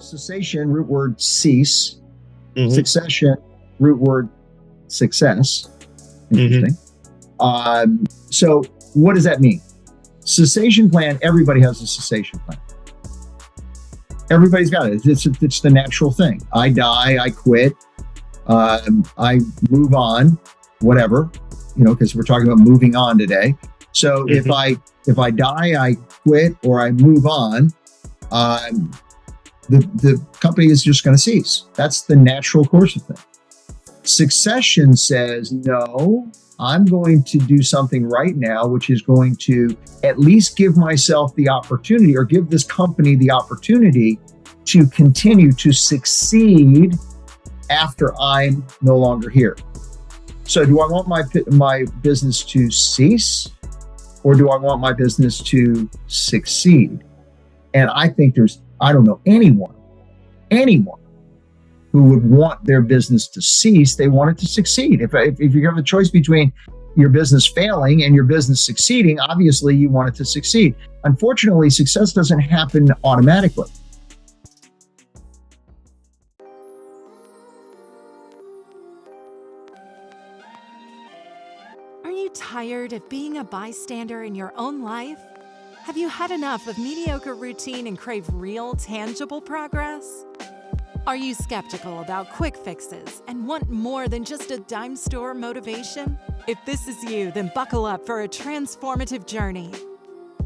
Cessation, root word cease. Mhm. Succession, root word success. Interesting. So what does that mean? Cessation plan, everybody has a cessation plan. Everybody's got it. It's the natural thing. I die, I quit, I move on, whatever, because we're talking about moving on today. So if I die, I quit, or I move on, the company is just going to cease. That's the natural course of things. Succession says, no, I'm going to do something right now, which is going to at least give myself the opportunity, or give this company the opportunity to continue to succeed after I'm no longer here. So do I want my business to cease, or do I want my business to succeed? And I think I don't know anyone who would want their business to cease. They want it to succeed. If you have a choice between your business failing and your business succeeding, obviously you want it to succeed. Unfortunately, success doesn't happen automatically. Are you tired of being a bystander in your own life? Have you had enough of mediocre routine and crave real, tangible progress? Are you skeptical about quick fixes and want more than just a dime store motivation? If this is you, then buckle up for a transformative journey.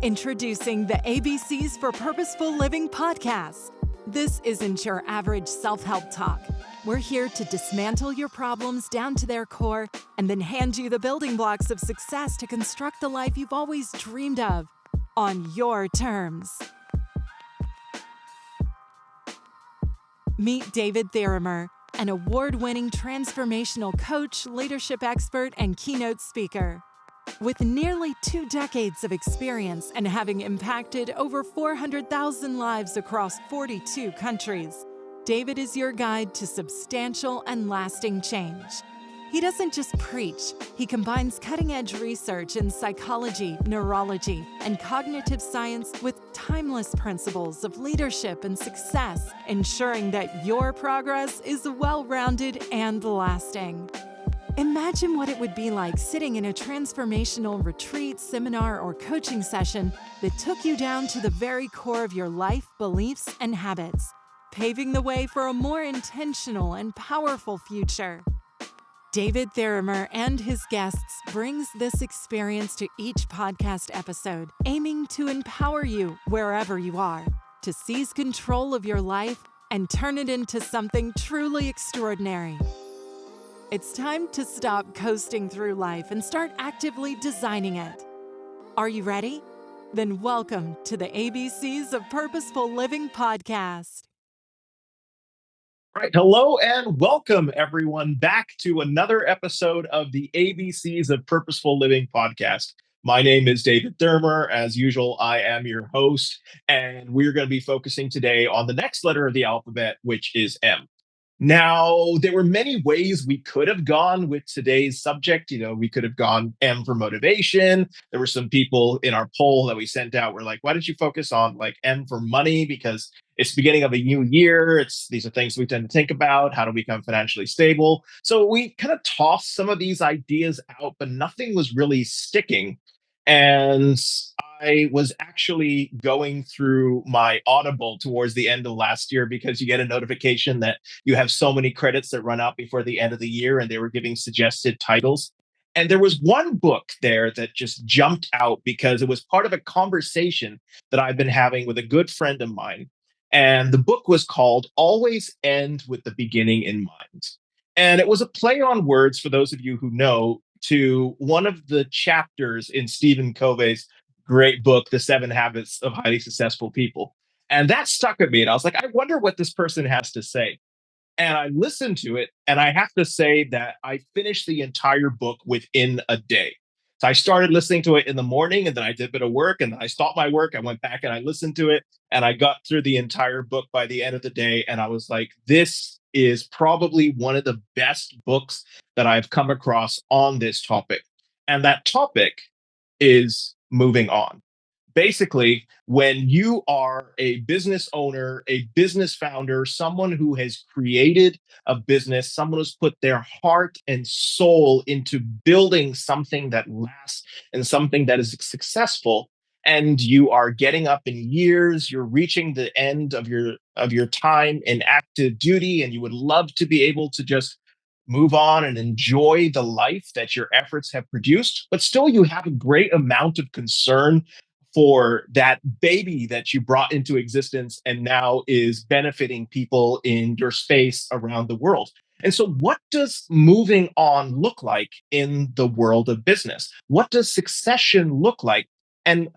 Introducing the ABCs for Purposeful Living podcast. This isn't your average self-help talk. We're here to dismantle your problems down to their core and then hand you the building blocks of success to construct the life you've always dreamed of on your terms. Meet David Therimer, an award-winning transformational coach, leadership expert, and keynote speaker. With nearly 2 decades of experience and having impacted over 400,000 lives across 42 countries, David is your guide to substantial and lasting change. He doesn't just preach, he combines cutting-edge research in psychology, neurology, and cognitive science with timeless principles of leadership and success, ensuring that your progress is well-rounded and lasting. Imagine what it would be like sitting in a transformational retreat, seminar, or coaching session that took you down to the very core of your life, beliefs, and habits, paving the way for a more intentional and powerful future. David Therimer and his guests brings this experience to each podcast episode, aiming to empower you wherever you are, to seize control of your life and turn it into something truly extraordinary. It's time to stop coasting through life and start actively designing it. Are you ready? Then welcome to the ABCs of Purposeful Living podcast. Right. Hello and welcome everyone back to another episode of the ABCs of Purposeful Living podcast. My name is David Therimer. As usual, I am your host, and we're going to be focusing today on the next letter of the alphabet, which is M. Now, there were many ways we could have gone with today's subject. We could have gone M for motivation. There were some people in our poll that we sent out were like, why did you focus on like M for money? Because it's the beginning of a new year. These are things we tend to think about. How to become financially stable. So we kind of tossed some of these ideas out, but nothing was really sticking. And I was actually going through my Audible towards the end of last year because you get a notification that you have so many credits that run out before the end of the year, and they were giving suggested titles. And there was one book there that just jumped out because it was part of a conversation that I've been having with a good friend of mine. And the book was called Always End with the Beginning in Mind. And it was a play on words, for those of you who know, to one of the chapters in Stephen Covey's great book, The 7 Habits of Highly Successful People. And that stuck with me. And I was like, I wonder what this person has to say. And I listened to it. And I have to say that I finished the entire book within a day. So I started listening to it in the morning, and then I did a bit of work, and then I stopped my work. I went back and I listened to it, and I got through the entire book by the end of the day. And I was like, this is probably one of the best books that I've come across on this topic. And that topic is moving on. basically, when you are a business owner, a business founder, someone who has created a business, someone who's put their heart and soul into building something that lasts and something that is successful, and you are getting up in years, you're reaching the end of your time in active duty, and you would love to be able to just move on and enjoy the life that your efforts have produced, but still you have a great amount of concern for that baby that you brought into existence and now is benefiting people in your space around the world. And so, what does moving on look like in the world of business? What does succession look like? And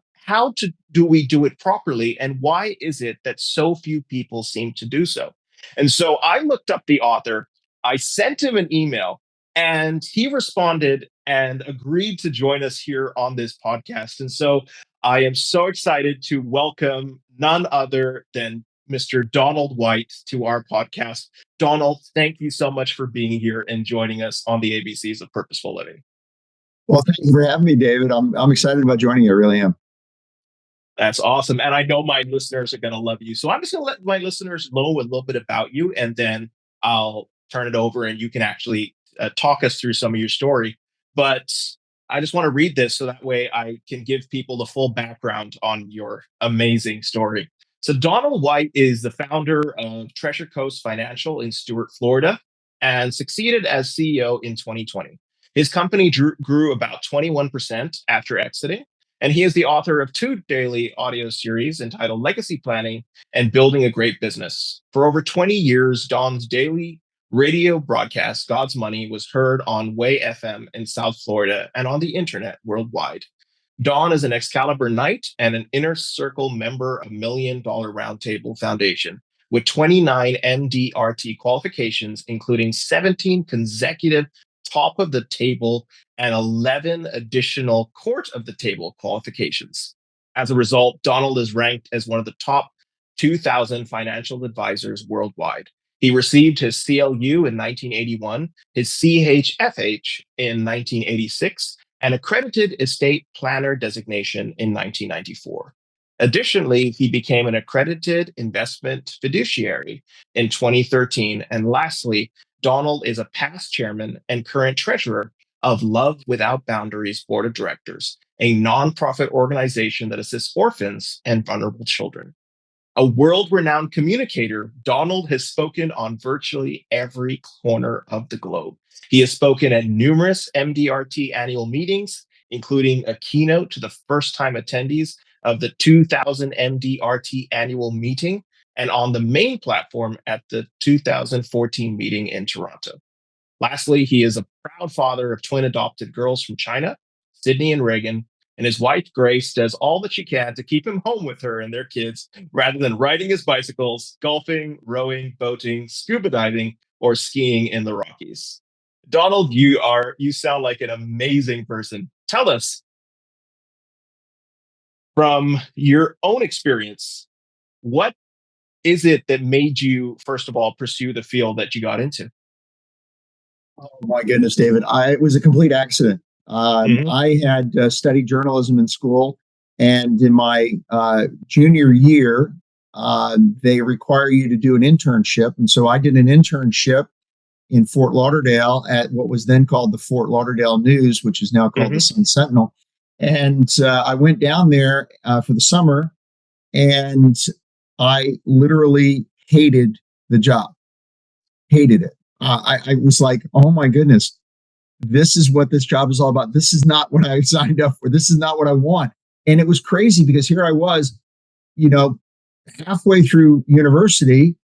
do we do it properly? And why is it that so few people seem to do so? And so, I looked up the author, I sent him an email, and he responded and agreed to join us here on this podcast. And so, I am so excited to welcome none other than Mr. Donald White to our podcast. Donald, thank you so much for being here and joining us on the ABCs of Purposeful Living. Well, thank you for having me, David. I'm excited about joining you. I really am. That's awesome. And I know my listeners are going to love you. So I'm just going to let my listeners know a little bit about you, and then I'll turn it over and you can actually talk us through some of your story. But I just want to read this so that way I can give people the full background on your amazing story. So, Donald White is the founder of Treasure Coast Financial in Stuart, Florida, and succeeded as CEO in 2020. His company grew about 21% after exiting, and he is the author of two daily audio series entitled Legacy Planning and Building a Great Business. For over 20 years, Don's daily radio broadcast, God's Money, was heard on Way FM in South Florida and on the internet worldwide. Don is an Excalibur Knight and an Inner Circle member of Million Dollar Roundtable Foundation with 29 MDRT qualifications, including 17 consecutive top of the table and 11 additional court of the table qualifications. As a result, Donald is ranked as one of the top 2,000 financial advisors worldwide. He received his CLU in 1981, his CHFH in 1986, and accredited estate planner designation in 1994. Additionally, he became an accredited investment fiduciary in 2013. And lastly, Donald is a past chairman and current treasurer of Love Without Boundaries Board of Directors, a nonprofit organization that assists orphans and vulnerable children. A world-renowned communicator, Donald has spoken on virtually every corner of the globe. He has spoken at numerous MDRT annual meetings, including a keynote to the first-time attendees of the 2000 MDRT annual meeting, and on the main platform at the 2014 meeting in Toronto. Lastly, he is a proud father of twin adopted girls from China, Sydney and Reagan, and his wife, Grace, does all that she can to keep him home with her and their kids rather than riding his bicycles, golfing, rowing, boating, scuba diving, or skiing in the Rockies. Donald, you sound like an amazing person. Tell us, from your own experience, what is it that made you, first of all, pursue the field that you got into? Oh my goodness, David! It was a complete accident. Mhm. I had studied journalism in school, and in my junior year, they require you to do an internship, and so I did an internship in Fort Lauderdale at what was then called the Fort Lauderdale News, which is now called the Mhm. Sun Sentinel. And I went down there for the summer, and I literally hated the job, hated it. I was like, oh my goodness, this is what this job is all about. This is not what I signed up for. This is not what I want. And it was crazy because here I was, you know, halfway through university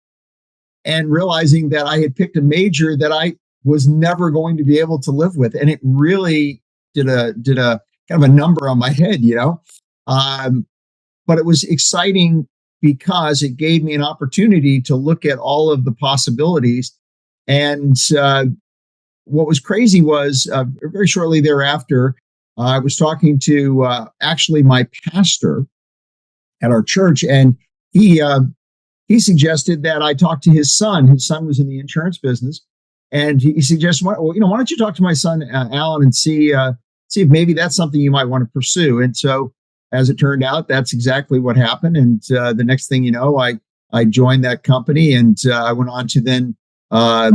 and realizing that I had picked a major that I was never going to be able to live with. And it really did a kind of a number on my head, you know. But it was exciting because it gave me an opportunity to look at all of the possibilities. And what was crazy was very shortly thereafter, I was talking to actually my pastor at our church, and he suggested that I talk to his son. His son was in the insurance business, and he suggested, well, why don't you talk to my son Alan and see if maybe that's something you might want to pursue. And so as it turned out, that's exactly what happened. And the next thing you know, I joined that company, and I went on to then, I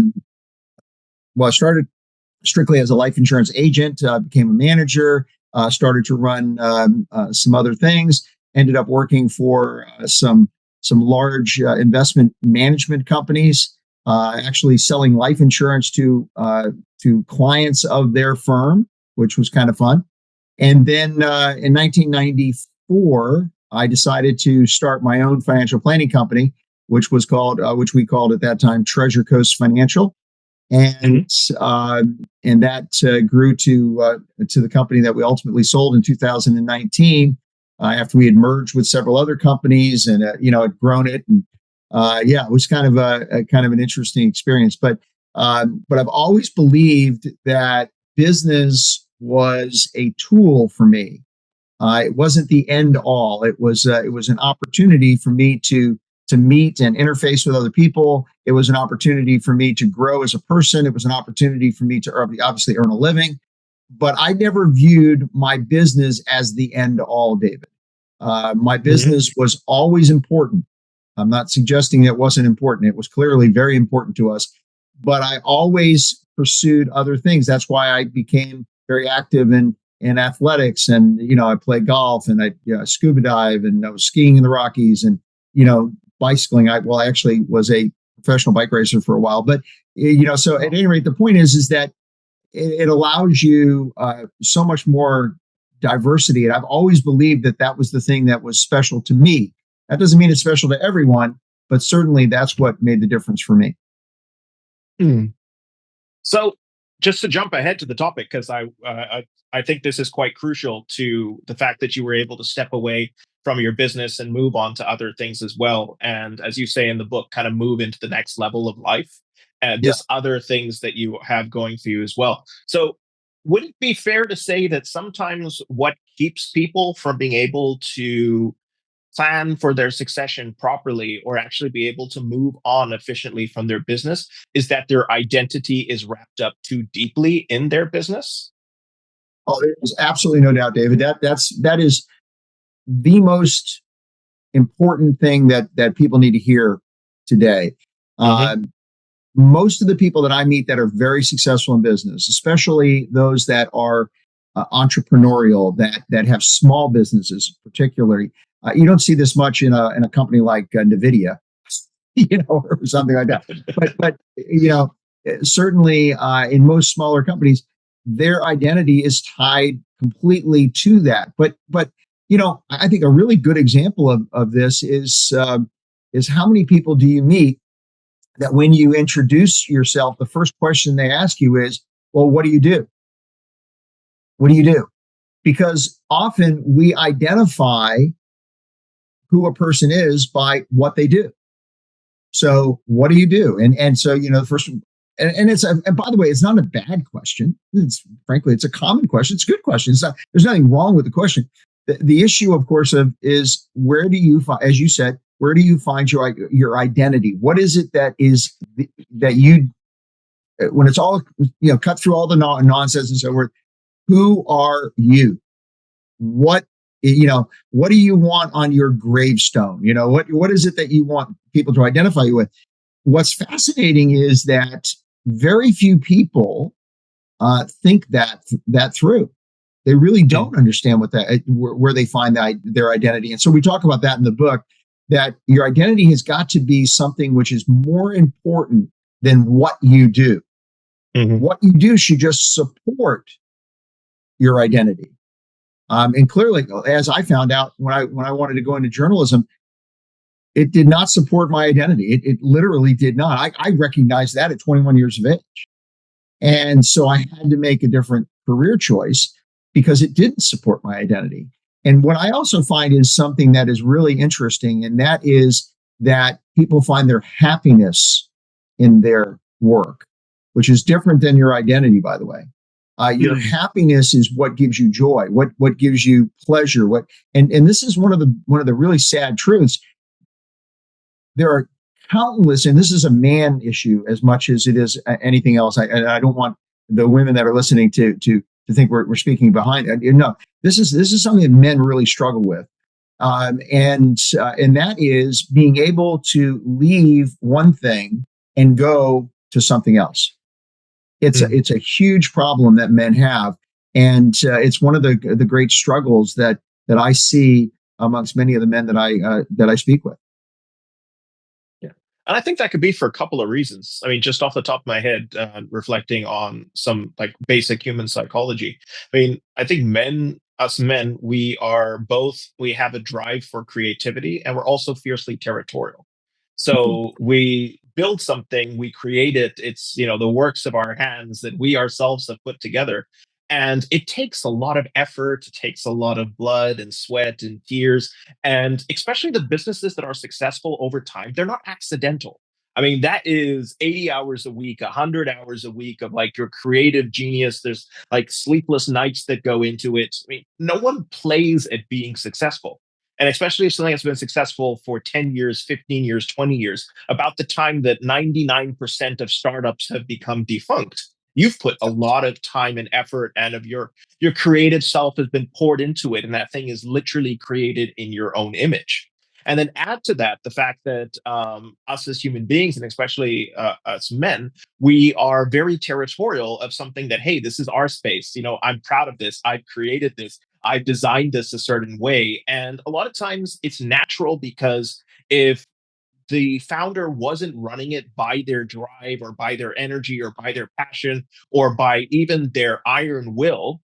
started strictly as a life insurance agent, became a manager, started to run some other things, ended up working for some large investment management companies, actually selling life insurance to clients of their firm, which was kind of fun. And then in 1994, I decided to start my own financial planning company, which we called at that time Treasure Coast Financial, and that grew to the company that we ultimately sold in 2019, after we had merged with several other companies and had grown it. And it was kind of a kind of an interesting experience. But I've always believed that business was a tool for me. It wasn't the end all. It was an opportunity for me to meet and interface with other people. It was an opportunity for me to grow as a person. It was an opportunity for me to obviously earn a living. But I never viewed my business as the end all, David. My business was always important. I'm not suggesting it wasn't important. It was clearly very important to us. But I always pursued other things. That's why I became very active in athletics. And, I play golf, and I scuba dive, and I was skiing in the Rockies, and, bicycling. I actually was a professional bike racer for a while. But, so at any rate, the point is that it allows you so much more diversity. And I've always believed that was the thing that was special to me. That doesn't mean it's special to everyone, but certainly that's what made the difference for me. So just to jump ahead to the topic, because I think this is quite crucial to the fact that you were able to step away from your business and move on to other things as well. And as you say in the book, kind of move into the next level of life and just other things that you have going for you as well. So would it be fair to say that sometimes what keeps people from being able to plan for their succession properly or actually be able to move on efficiently from their business is that their identity is wrapped up too deeply in their business? Oh, there's absolutely no doubt, David. That is the most important thing that people need to hear today. Most of the people that I meet that are very successful in business, especially those that are entrepreneurial, that have small businesses, particularly, you don't see this much in a company like NVIDIA, or something like that. But certainly in most smaller companies, their identity is tied completely to that. But I think a really good example of this is how many people do you meet that when you introduce yourself, the first question they ask you is, well, what do you do? What do you do? Because often we identify who a person is by what they do. So what do you do? And so, the first, and by the way, it's not a bad question. Frankly, it's a common question. It's a good question. There's nothing wrong with the question. The issue, of course, is where do you find, as you said, where do you find your identity? What is it that you, when it's all, cut through all the nonsense and so forth, who are you? What do you want on your gravestone? What is it that you want people to identify you with? What's fascinating is that very few people think that through. They really don't understand where they find their identity. And so we talk about that in the book, that your identity has got to be something which is more important than what you do. What you do should just support your identity. And clearly, as I found out when I wanted to go into journalism, it did not support my identity. It literally did not. I recognized that at 21 years of age. And so I had to make a different career choice because it didn't support my identity. And what I also find is something that is really interesting, and that is that people find their happiness in their work, which is different than your identity, by the way. Your happiness is what gives you joy, what gives you pleasure. And this is one of the really sad truths. There are countless, and this is a man issue as much as it is anything else. I don't want the women that are listening to to think we're speaking behind it. No, this is something that men really struggle with. And that is being able to leave one thing and go to something else. It's a huge problem that men have, and it's one of the great struggles that I see amongst many of the men that I speak with. Yeah. And I think that could be for a couple of reasons. I mean, just off the top of my head, reflecting on some like basic human psychology. I mean, I think us men, we have a drive for creativity and we're also fiercely territorial. Mhm. So we build something, we create it. It's, the works of our hands that we ourselves have put together. And it takes a lot of effort, it takes a lot of blood and sweat and tears. And especially the businesses that are successful over time, they're not accidental. I mean, that is 80 hours a week, 100 hours a week of like your creative genius. There's like sleepless nights that go into it. I mean, no one plays at being successful. And especially if something has been successful for 10 years, 15 years, 20 years, about the time that 99% of startups have become defunct, you've put a lot of time and effort and of your creative self has been poured into it. And that thing is literally created in your own image. And then add to that the fact that us as human beings, and especially us men, we are very territorial of something that, hey, this is our space. I'm proud of this. I've created this. I've designed this a certain way. And a lot of times it's natural because if the founder wasn't running it by their drive or by their energy or by their passion or by even their iron will,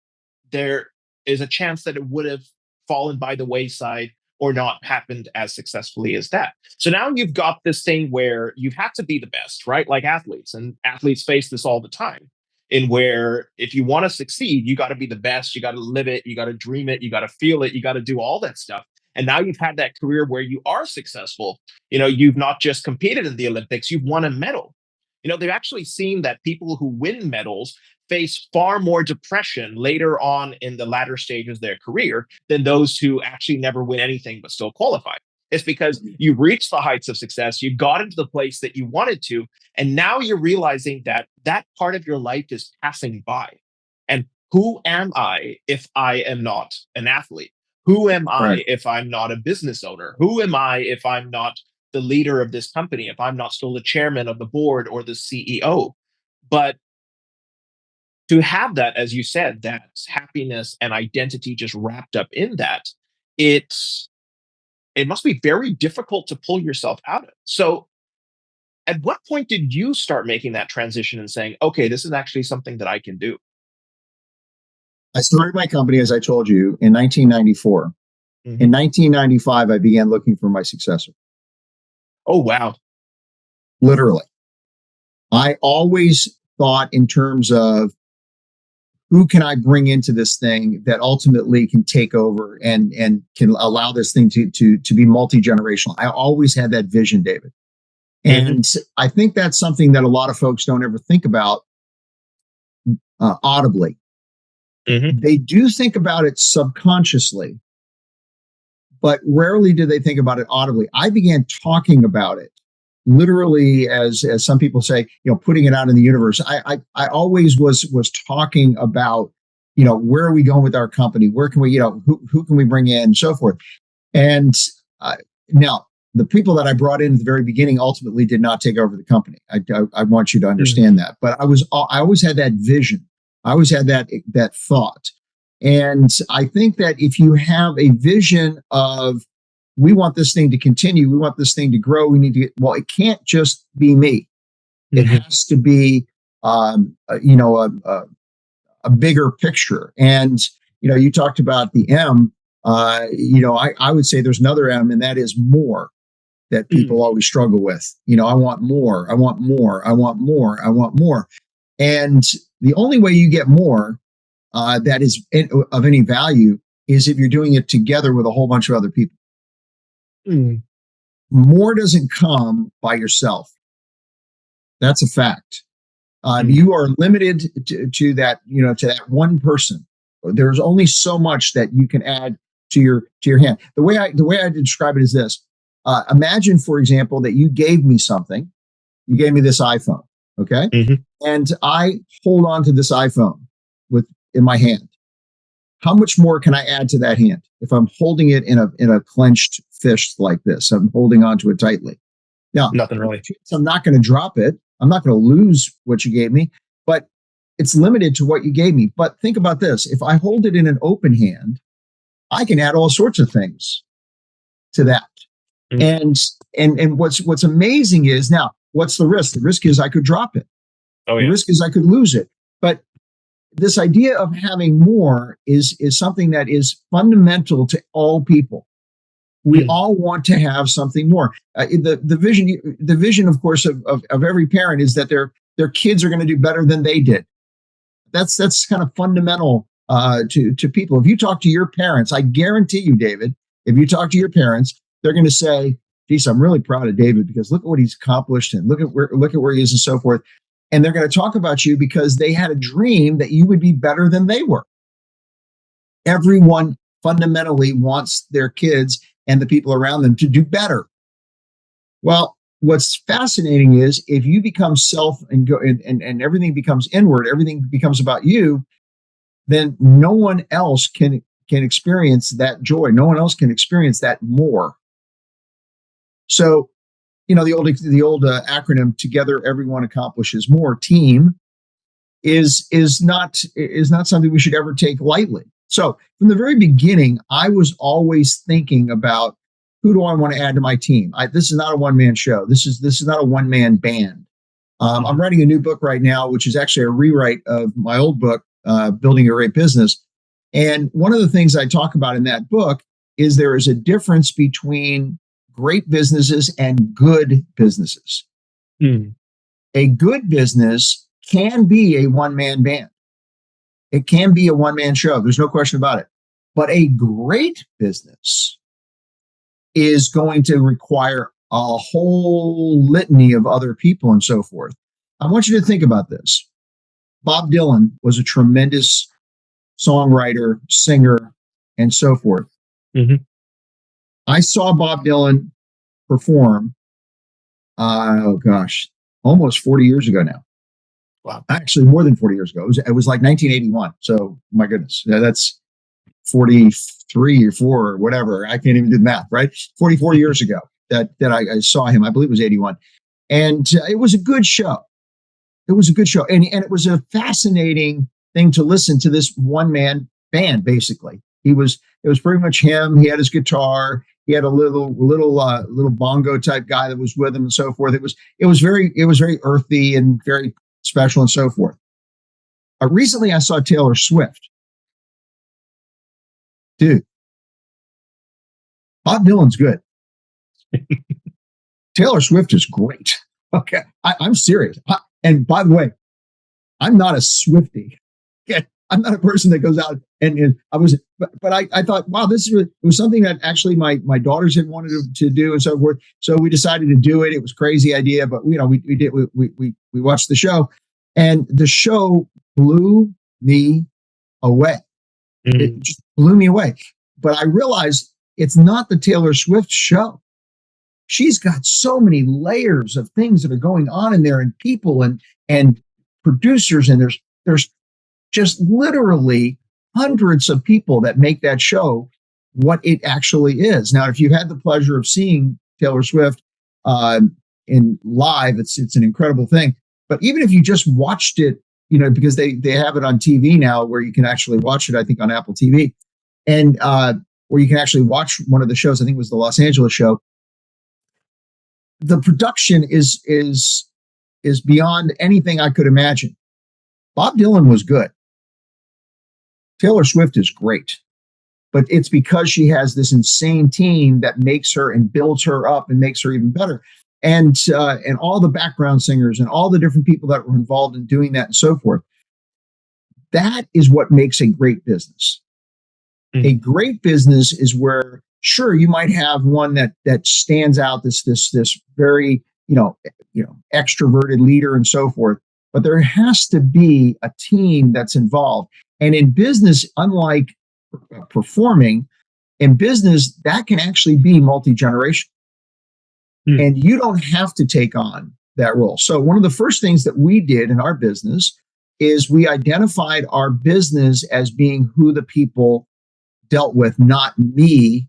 there is a chance that it would have fallen by the wayside or not happened as successfully as that. So now you've got this thing where you've had to be the best, right? Like athletes, and athletes face this all the time. In where if you want to succeed, you got to be the best, you got to live it, you got to dream it, you got to feel it, you got to do all that stuff. And now you've had that career where you are successful. You've not just competed in the Olympics, you've won a medal. They've actually seen that people who win medals face far more depression later on in the latter stages of their career than those who actually never win anything but still qualify. It's because you reached the heights of success, you got into the place that you wanted to, and now you're realizing that that part of your life is passing by. And who am I if I am not an athlete? Who am Right. I if I'm not a business owner? Who am I if I'm not the leader of this company, if I'm not still the chairman of the board or the CEO? But to have that, as you said, that happiness and identity just wrapped up in that, it's it must be very difficult to pull yourself out of. So, at what point did you start making that transition and saying, okay, this is actually something that I can do? I started my company, as I told you, in 1994. In Hmm. 1995, I began looking for my successor. Oh, wow. Literally, I always thought in terms of who can I bring into this thing that ultimately can take over and can allow this thing to be multi-generational. I always had that vision, David. Hmm. And I think that's something that a lot of folks don't ever think about audibly. Hmm. They do think about it subconsciously, but rarely do they think about it audibly. I began talking about it literally, as some people say, putting it out in the universe. I always was talking about, where are we going with our company? Where can we, who can we bring in, and so forth. And uh, now the people that I brought in at the very beginning ultimately did not take over the company. I want you to Hmm. understand that. But I always had that vision. I always had that thought. And I think that if you have a vision of, we want this thing to continue, we want this thing to grow, we need to get, well, it can't just be me. It Hmm. has to be, a bigger picture. And, you talked about the M, I would say there's another M, and that is more, that people always struggle with. I want more, I want more, I want more, I want more. And the only way you get more that is of any value is if you're doing it together with a whole bunch of other people. Mm. More doesn't come by yourself. That's a fact. Mm. You are limited to that, to that one person. There's only so much that you can add to your hand. The way I describe it is this: imagine, for example, that you gave me something. You gave me this iPhone, okay, Mhm. and I hold on to this iPhone with in my hand. How much more can I add to that hand if I'm holding it in a clenched fist like this? I'm holding onto it tightly. Now, Nothing really. I'm not going to drop it. I'm not going to lose what you gave me, but it's limited to what you gave me. But think about this. If I hold it in an open hand, I can add all sorts of things to that. And what's amazing is, now, what's the risk? The risk is I could drop it. Oh, the yeah. risk is I could lose it. But this idea of having more is something that is fundamental to all people. We all want to have something more. The vision, of course, of every parent is that their kids are going to do better than they did. That's kind of fundamental to people. If you talk to your parents, I guarantee you, David, if you talk to your parents, they're going to say, geez, I'm really proud of David because look at what he's accomplished and look at where he is and so forth. And they're going to talk about you because they had a dream that you would be better than they were. Everyone fundamentally wants their kids and the people around them to do better. Well, what's fascinating is if you become self and go and everything becomes inward, everything becomes about you, then no one else can experience that joy. No one else can experience that more. So, the old acronym "Together Everyone Accomplishes More," team, is not something we should ever take lightly. So, from the very beginning, I was always thinking about who do I want to add to my team. This is not a one-man show. This is not a one-man band. I'm writing a new book right now, which is actually a rewrite of my old book, Building a Great Business. And one of the things I talk about in that book is there is a difference between great businesses and good businesses. A good business can be a one-man band. It can be a one-man show. There's no question about it. But a great business is going to require a whole litany of other people and so forth. I want you to think about this. Bob Dylan was a tremendous songwriter, singer, and so forth. I saw Bob Dylan perform, almost 40 years ago now. Wow. Actually, more than 40 years ago. It was like 1981. So, my goodness, that's 43 or 4 or whatever. I can't even do the math, right? 44 years ago that I saw him. I believe it was 81. And it was a good show. It was a good show. And it was a fascinating thing to listen to this one-man band, basically. It was pretty much him. He had his guitar. He had a little bongo type guy that was with him and so forth. It was very earthy and very special and so forth. Recently, I saw Taylor Swift. Dude, Bob Dylan's good. Taylor Swift is great. Okay, I'm serious. And by the way, I'm not a Swiftie. Okay? I'm not a person that goes out and I was, but I thought, wow, it was something that actually my daughters had wanted to do and so forth. So we decided to do it. It was a crazy idea, but we watched the show, and the show blew me away. It just blew me away. But I realized it's not the Taylor Swift show. She's got so many layers of things that are going on in there, and people and producers, and there's just literally hundreds of people that make that show what it actually is. Now, if you've had the pleasure of seeing Taylor Swift in live, it's an incredible thing. But even if you just watched it, because they have it on TV now where you can actually watch it, I think on Apple TV, and where you can actually watch one of the shows. I think it was the Los Angeles show. The production is beyond anything I could imagine. Bob Dylan was good. Taylor Swift is great, but it's because she has this insane team that makes her and builds her up and makes her even better. And all the background singers and all the different people that were involved in doing that and so forth. That is what makes a great business. A great business is where, sure, you might have one that stands out, this very extroverted leader and so forth, but there has to be a team that's involved. And in business, unlike performing, in business, that can actually be multi-generational. And you don't have to take on that role. So one of the first things that we did in our business is we identified our business as being who the people dealt with, not me,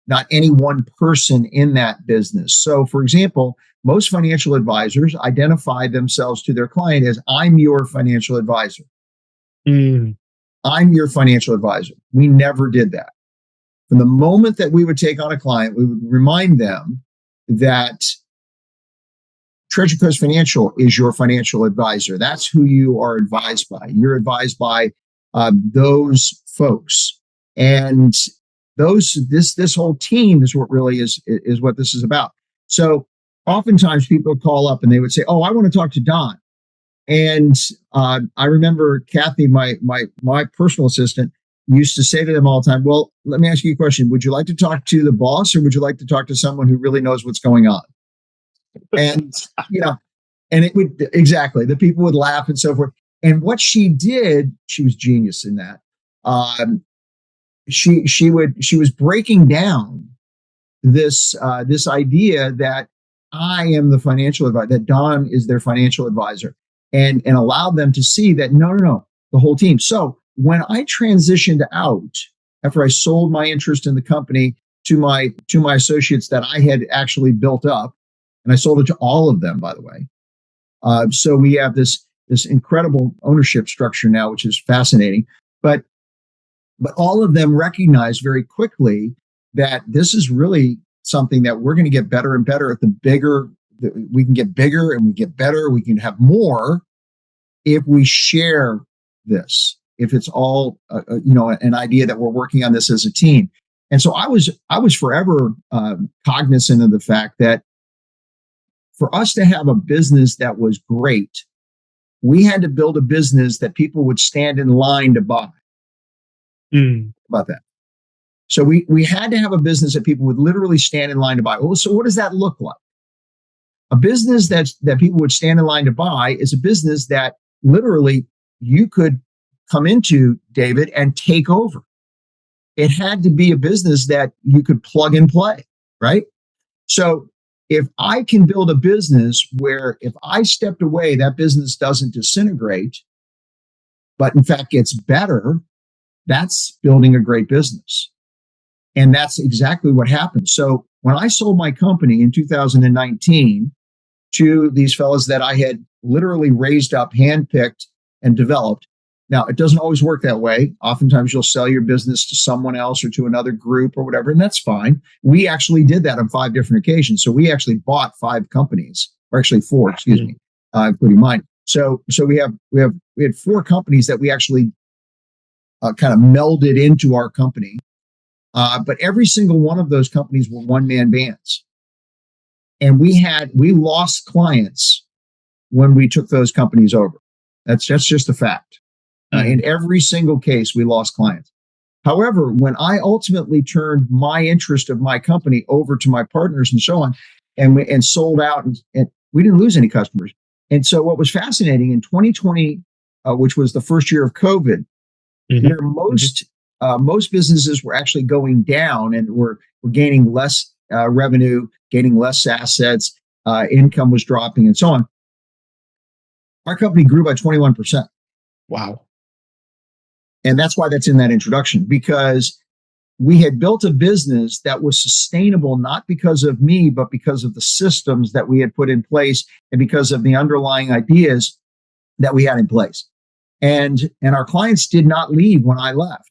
not any one person in that business. So, for example, most financial advisors identify themselves to their client as, I'm your financial advisor. Mm. I'm your financial advisor. We never did that. From the moment that we would take on a client, we would remind them that Treasure Coast Financial is your financial advisor. That's who you are advised by. You're advised by those folks, and this whole team is what really is what this is about. So oftentimes people call up and they would say, "Oh, I want to talk to Don." And I remember Kathy, my personal assistant, used to say to them all the time, "Well, let me ask you a question. Would you like to talk to the boss, or would you like to talk to someone who really knows what's going on?" And and it would, exactly, the people would laugh and so forth. And what she did, she was genius in that. She was breaking down this idea that I am the financial advisor, that Don is their financial advisor, and allowed them to see that no, the whole team. So when I transitioned out after I sold my interest in the company to my associates that I had actually built up, and I sold it to all of them, by the way. So we have this incredible ownership structure now, which is fascinating. But all of them recognize very quickly that this is really something that we're going to get better and better at. We can get bigger and we get better. We can have more if we share this. If it's all an idea that we're working on this as a team. And so I was forever cognizant of the fact that for us to have a business that was great, we had to build a business that people would stand in line to buy. About that. So we had to have a business that people would literally stand in line to buy. Well, so what does that look like? A business that people would stand in line to buy is a business that literally you could come into, David, and take over. It had to be a business that you could plug and play, right? So if I can build a business where if I stepped away, that business doesn't disintegrate, but in fact gets better, that's building a great business. And that's exactly what happened. So when I sold my company in 2019 to these fellows that I had literally raised up, handpicked, and developed. Now, it doesn't always work that way. Oftentimes you'll sell your business to someone else or to another group or whatever, and that's fine. We actually did that on 5 different occasions. So we actually bought 5 companies, or actually 4, excuse me, including mine. So we had 4 companies that we actually kind of melded into our company. But every single one of those companies were one-man bands. And we lost clients when we took those companies over. That's just a fact. In every single case, we lost clients. However, when I ultimately turned my interest of my company over to my partners and so on, and sold out, and we didn't lose any customers. And so what was fascinating in 2020, which was the first year of COVID, where most businesses were actually going down and were gaining less revenue, gaining less assets, income was dropping, and so on. Our company grew by 21%. Wow. And that's why that's in that introduction, because we had built a business that was sustainable, not because of me, but because of the systems that we had put in place and because of the underlying ideas that we had in place. And our clients did not leave when I left,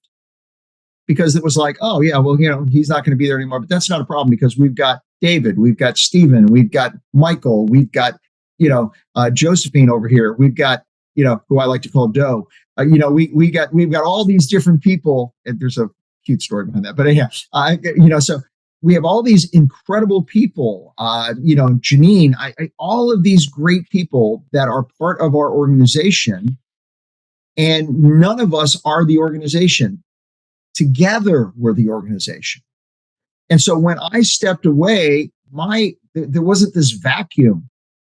because it was like, oh yeah, well, he's not going to be there anymore. But that's not a problem, because we've got David, we've got Stephen, we've got Michael, we've got, Josephine over here. We've got, who I like to call Doe. We've got all these different people. And there's a cute story behind that, but yeah, so we have all these incredible people, Janine, all of these great people that are part of our organization, and none of us are the organization. Together, we're the organization. And so when I stepped away, there wasn't this vacuum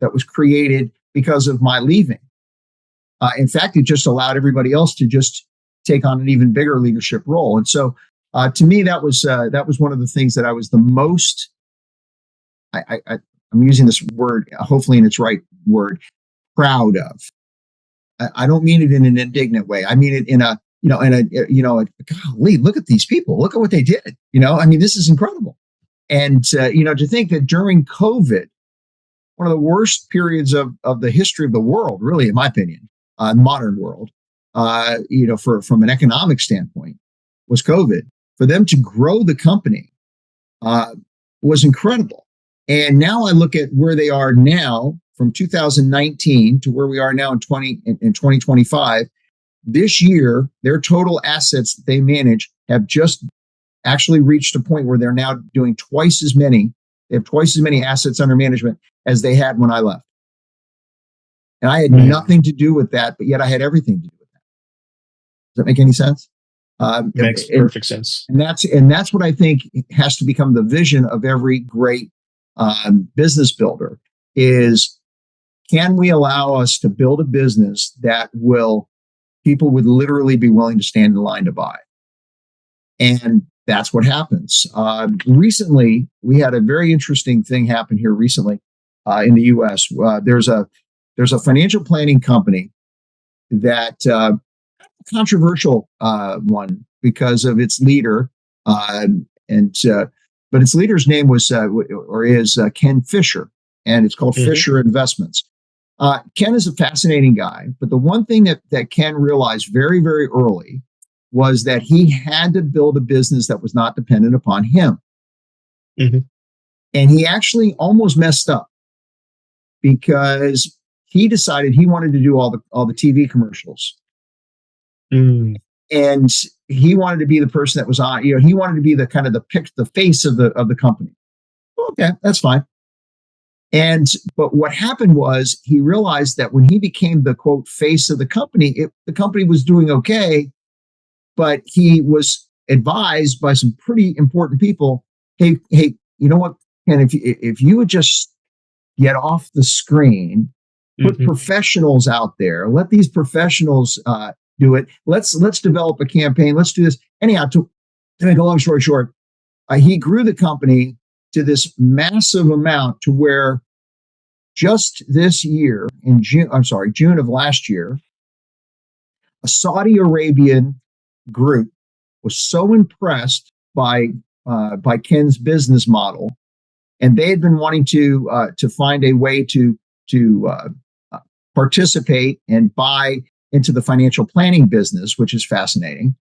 that was created because of my leaving. In fact, it just allowed everybody else to just take on an even bigger leadership role. And so, to me, that was one of the things that I was the most. I'm using this word, hopefully in its right word, proud of. I don't mean it in an indignant way. I mean it in a, golly, look at these people. Look at what they did. I mean, this is incredible. And, to think that during COVID, one of the worst periods of the history of the world, really, in my opinion, modern world, from an economic standpoint, was COVID. For them to grow the company was incredible. And now I look at where they are now from 2019 to where we are now in 2025. This year, their total assets that they manage have just actually reached a point where they're now doing twice as many. They have twice as many assets under management as they had when I left. And I had nothing to do with that, but yet I had everything to do with that. Does that make any sense? Makes perfect sense. And that's what I think has to become the vision of every great business builder is, can we allow us to build a business that people would literally be willing to stand in line to buy? And that's what happens. Recently, we had a very interesting thing happen here recently in the U.S. There's a financial planning company that controversial one because of its leader, but its leader's name was is Ken Fisher, and it's called Fisher Investments. Ken is a fascinating guy, but the one thing that Ken realized very, very early was that he had to build a business that was not dependent upon him. And he actually almost messed up because he decided he wanted to do all the TV commercials. And he wanted to be the person that was on, he wanted to be the kind of the face of the company. Okay, that's fine. But what happened was he realized that when he became the quote face of the company, the company was doing okay, but he was advised by some pretty important people, hey, you know what? And if you would just get off the screen, put professionals out there, let these professionals do it. Let's develop a campaign. Let's do this. Anyhow, to make a long story short, he grew the company to this massive amount to where just this year in June of last year, a Saudi Arabian group was so impressed by Ken's business model, and they had been wanting to find a way to participate and buy into the financial planning business, which is fascinating.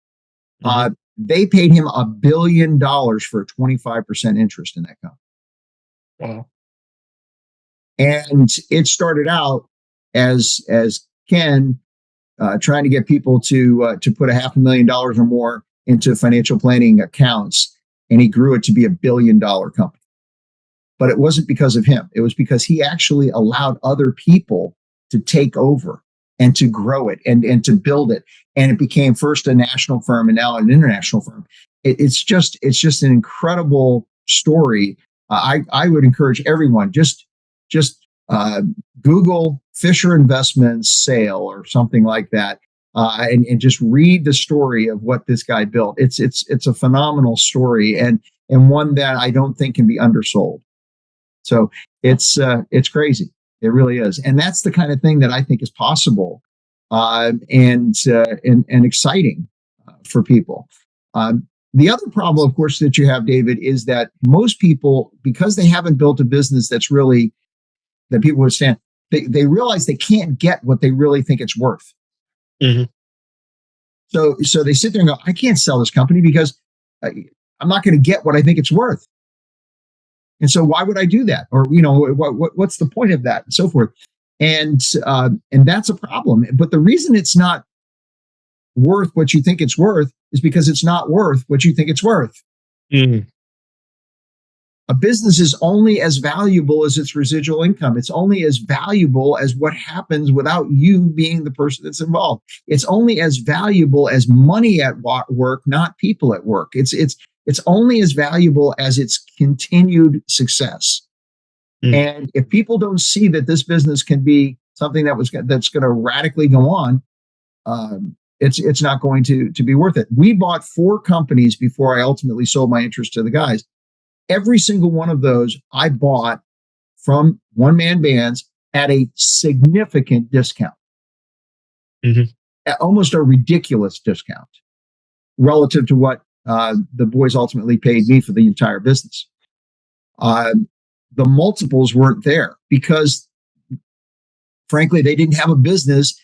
They paid him $1 billion for a 25% interest in that company. Wow. And it started out as Ken trying to get people to put $500,000 or more into financial planning accounts, and he grew it to be $1 billion company. But it wasn't because of him. It was because he actually allowed other people to take over and to grow it and to build it. And it became first a national firm and now an international firm. It's just an incredible story. I would encourage everyone, just Google Fisher Investments sale or something like that, and just read the story of what this guy built. It's a phenomenal story and one that I don't think can be undersold. So it's crazy. It really is, and that's the kind of thing that I think is possible, and exciting for people. The other problem, of course, that you have, David, is that most people, because they haven't built a business that people would stand, they realize they can't get what they really think it's worth. So they sit there and go, I can't sell this company because I'm not going to get what I think it's worth. And so why would I do that? Or, what's the point of that and so forth? And that's a problem. But the reason it's not worth what you think it's worth is because it's not worth what you think it's worth. A business is only as valuable as its residual income. It's only as valuable as what happens without you being the person that's involved. It's only as valuable as money at work, not people at work. It's only as valuable as its continued success. And if people don't see that this business can be something that's going to radically go on, it's not going to be worth it. We bought 4 companies before I ultimately sold my interest to the guys. Every single one of those I bought from one-man bands at a significant discount. Mhm. at almost a ridiculous discount relative to what the boys ultimately paid me for the entire business. Uh, the multiples weren't there because, frankly, they didn't have a business.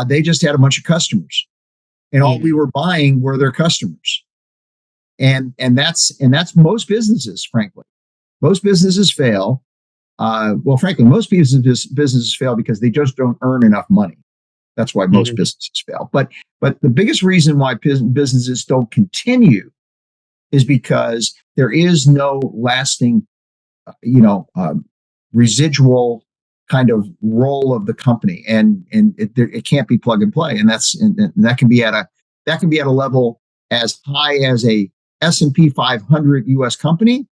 They just had a bunch of customers, and all we Mm. were buying were their customers. And that's most businesses. Frankly, most businesses fail. Well, frankly, most businesses fail because they just don't earn enough money. That's why most Mhm. businesses fail. But the biggest reason why businesses don't continue is because there is no lasting, you know, residual kind of role of the company, and it can't be plug and play, and that can be at a level as high as a S&P 500 U.S. company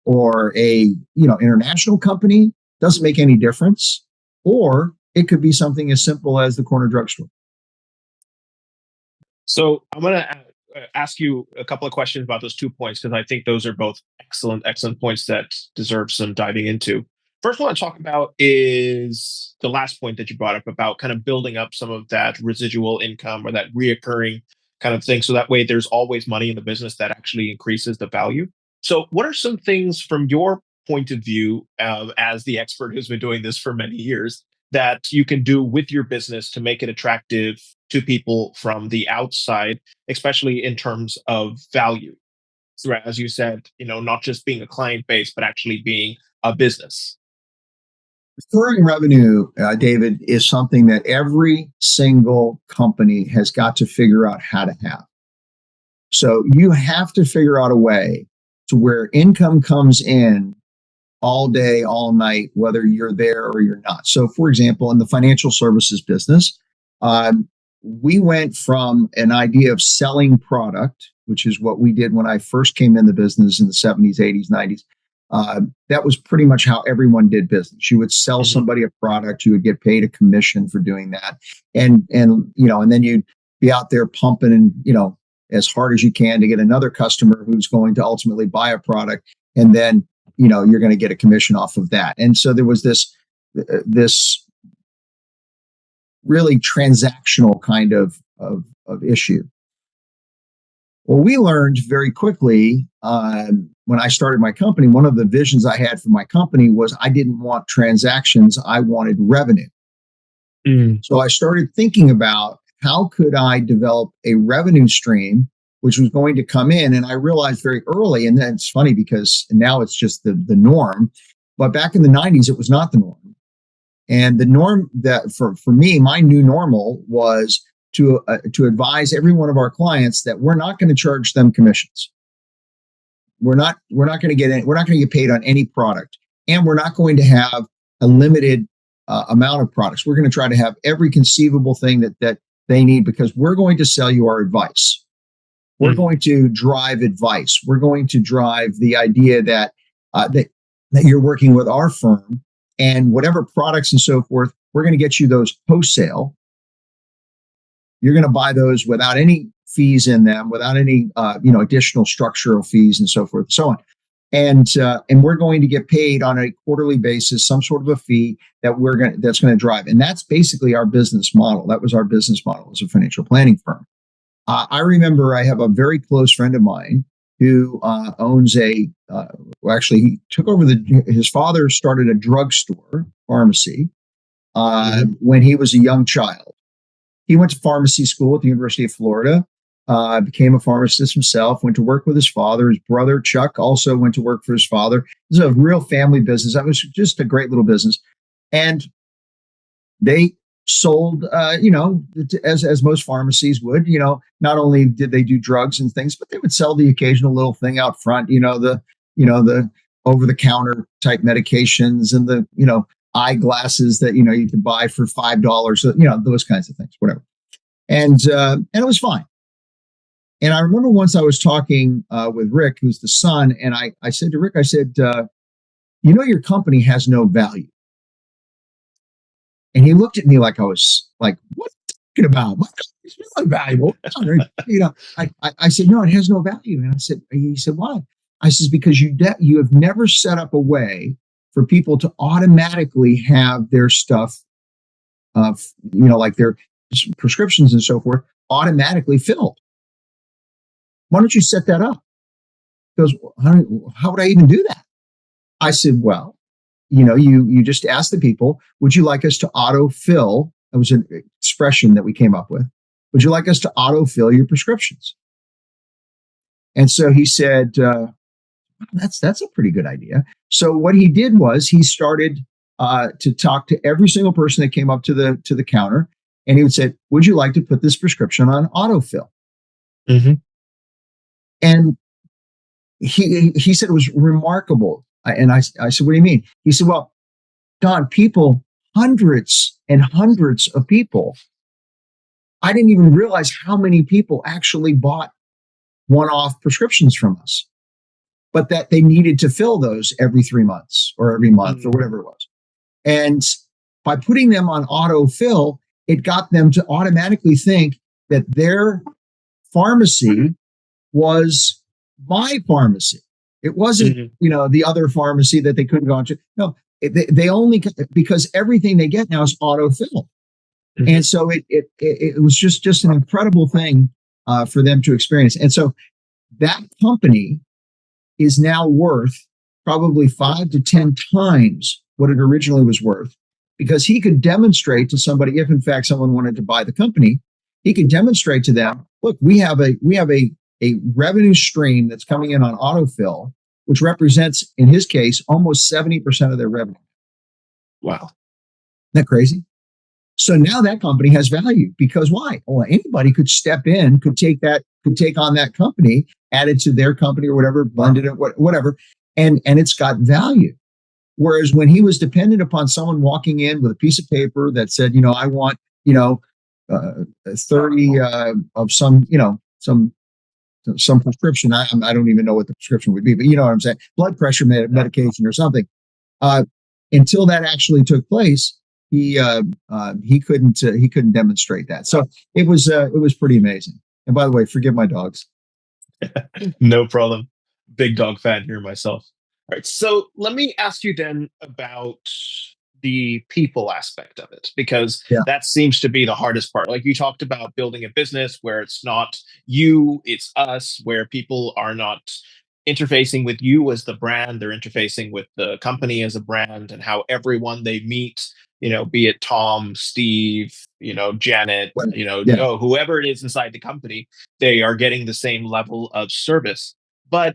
or a international company. Doesn't make any difference, or it could be something as simple as the corner drugstore. So I'm going to ask you a couple of questions about those 2 points because I think those are both excellent, excellent points that deserve some diving into. First one I want to talk about is the last point that you brought up about kind of building up some of that residual income or that reoccurring kind of thing. So that way there's always money in the business that actually increases the value. So, what are some things from your point of view as the expert who's been doing this for many years that you can do with your business to make it attractive to people from the outside, especially in terms of value? So, as you said, not just being a client base, but actually being a business. Recurring revenue, David, is something that every single company has got to figure out how to have. So you have to figure out a way to where income comes in all day, all night, whether you're there or you're not. So, for example, in the financial services business, we went from an idea of selling product, which is what we did when I first came in the business in the 70s, 80s, 90s. That was pretty much how everyone did business. You would sell Mhm. somebody a product, you would get paid a commission for doing that, and then you'd be out there pumping and as hard as you can to get another customer who's going to ultimately buy a product, and then you're going to get a commission off of that. And so there was this really transactional kind of issue. Well, we learned very quickly when I started my company. One of the visions I had for my company was I didn't want transactions; I wanted revenue. Mm. So I started thinking about how could I develop a revenue stream which was going to come in. And I realized very early, and then it's funny because now it's just the norm, but back in the 90s, it was not the norm. And the norm that for me, my new normal was to advise every one of our clients that we're not going to charge them commissions. We're not going to get paid on any product, and we're not going to have a limited amount of products. We're going to try to have every conceivable thing that they need, because we're going to sell you our advice. We're Mm. going to drive advice. We're going to drive the idea that you're working with our firm, and whatever products and so forth, we're going to get you those wholesale. You're going to buy those without any fees in them, without any additional structural fees and so forth and so on. And we're going to get paid on a quarterly basis, some sort of a fee that's going to drive. And that's basically our business model. That was our business model as a financial planning firm. I remember I have a very close friend of mine who owns well, actually, he took over his father started a drugstore pharmacy Mhm. when he was a young child. He went to pharmacy school at the University of Florida, became a pharmacist himself, went to work with his father. His brother, Chuck, also went to work for his father. This is a real family business. That was just a great little business. And they sold, as most pharmacies would. Not only did they do drugs and things, but they would sell the occasional little thing out front. The over the counter type medications, and the eyeglasses that you could buy for $5. Those kinds of things, whatever. And it was fine. And I remember once I was talking with Rick, who's the son, and I said to Rick, I said, your company has no value. And he looked at me like I was like, what are you talking about? What is really valuable? I said, no, it has no value. And he said, why? I says, because you have never set up a way for people to automatically have their stuff, like prescriptions and so forth automatically filled. Why don't you set that up? He goes, how would I even do that? I said, well, you just ask the people, would you like us to autofill? That was an expression that we came up with. Would you like us to autofill your prescriptions? And so he said, that's a pretty good idea. So what he did was he started to talk to every single person that came up to the counter, and he would say, would you like to put this prescription on autofill? Mm-hmm. And he said it was remarkable. And I said, what do you mean? He said, well, Don, people, hundreds and hundreds of people. I didn't even realize how many people actually bought one-off prescriptions from us, but that they needed to fill those every 3 months or every month or whatever it was. And by putting them on autofill, it got them to automatically think that their pharmacy was my pharmacy. It wasn't, the other pharmacy that they couldn't go into. No, they only, because everything they get now is autofill. Mm-hmm. And so it was just an incredible thing for them to experience. And so that company is now worth probably 5 to 10 times what it originally was worth, because he could demonstrate to somebody, if in fact someone wanted to buy the company, he could demonstrate to them, look, we have a revenue stream that's coming in on autofill, which represents, in his case, almost 70% of their revenue. Wow. Isn't that crazy? So now that company has value, because why? Well, anybody could step in, could take on that company, add it to their company or whatever, blended it, whatever, and it's got value. Whereas when he was dependent upon someone walking in with a piece of paper that said, I want, 30 of some prescription. I don't even know what the prescription would be, but you know what I'm saying? Blood pressure medication or something. Until that actually took place, he couldn't demonstrate that. So it was pretty amazing. And by the way, forgive my dogs. No problem. Big dog fan here myself. All right. So let me ask you then about the people aspect of it, because that seems to be the hardest part. Like you talked about building a business where it's not you, it's us, where people are not interfacing with you as the brand, they're interfacing with the company as a brand, and how everyone they meet, be it Tom, Steve, Janet, whoever it is inside the company, they are getting the same level of service. But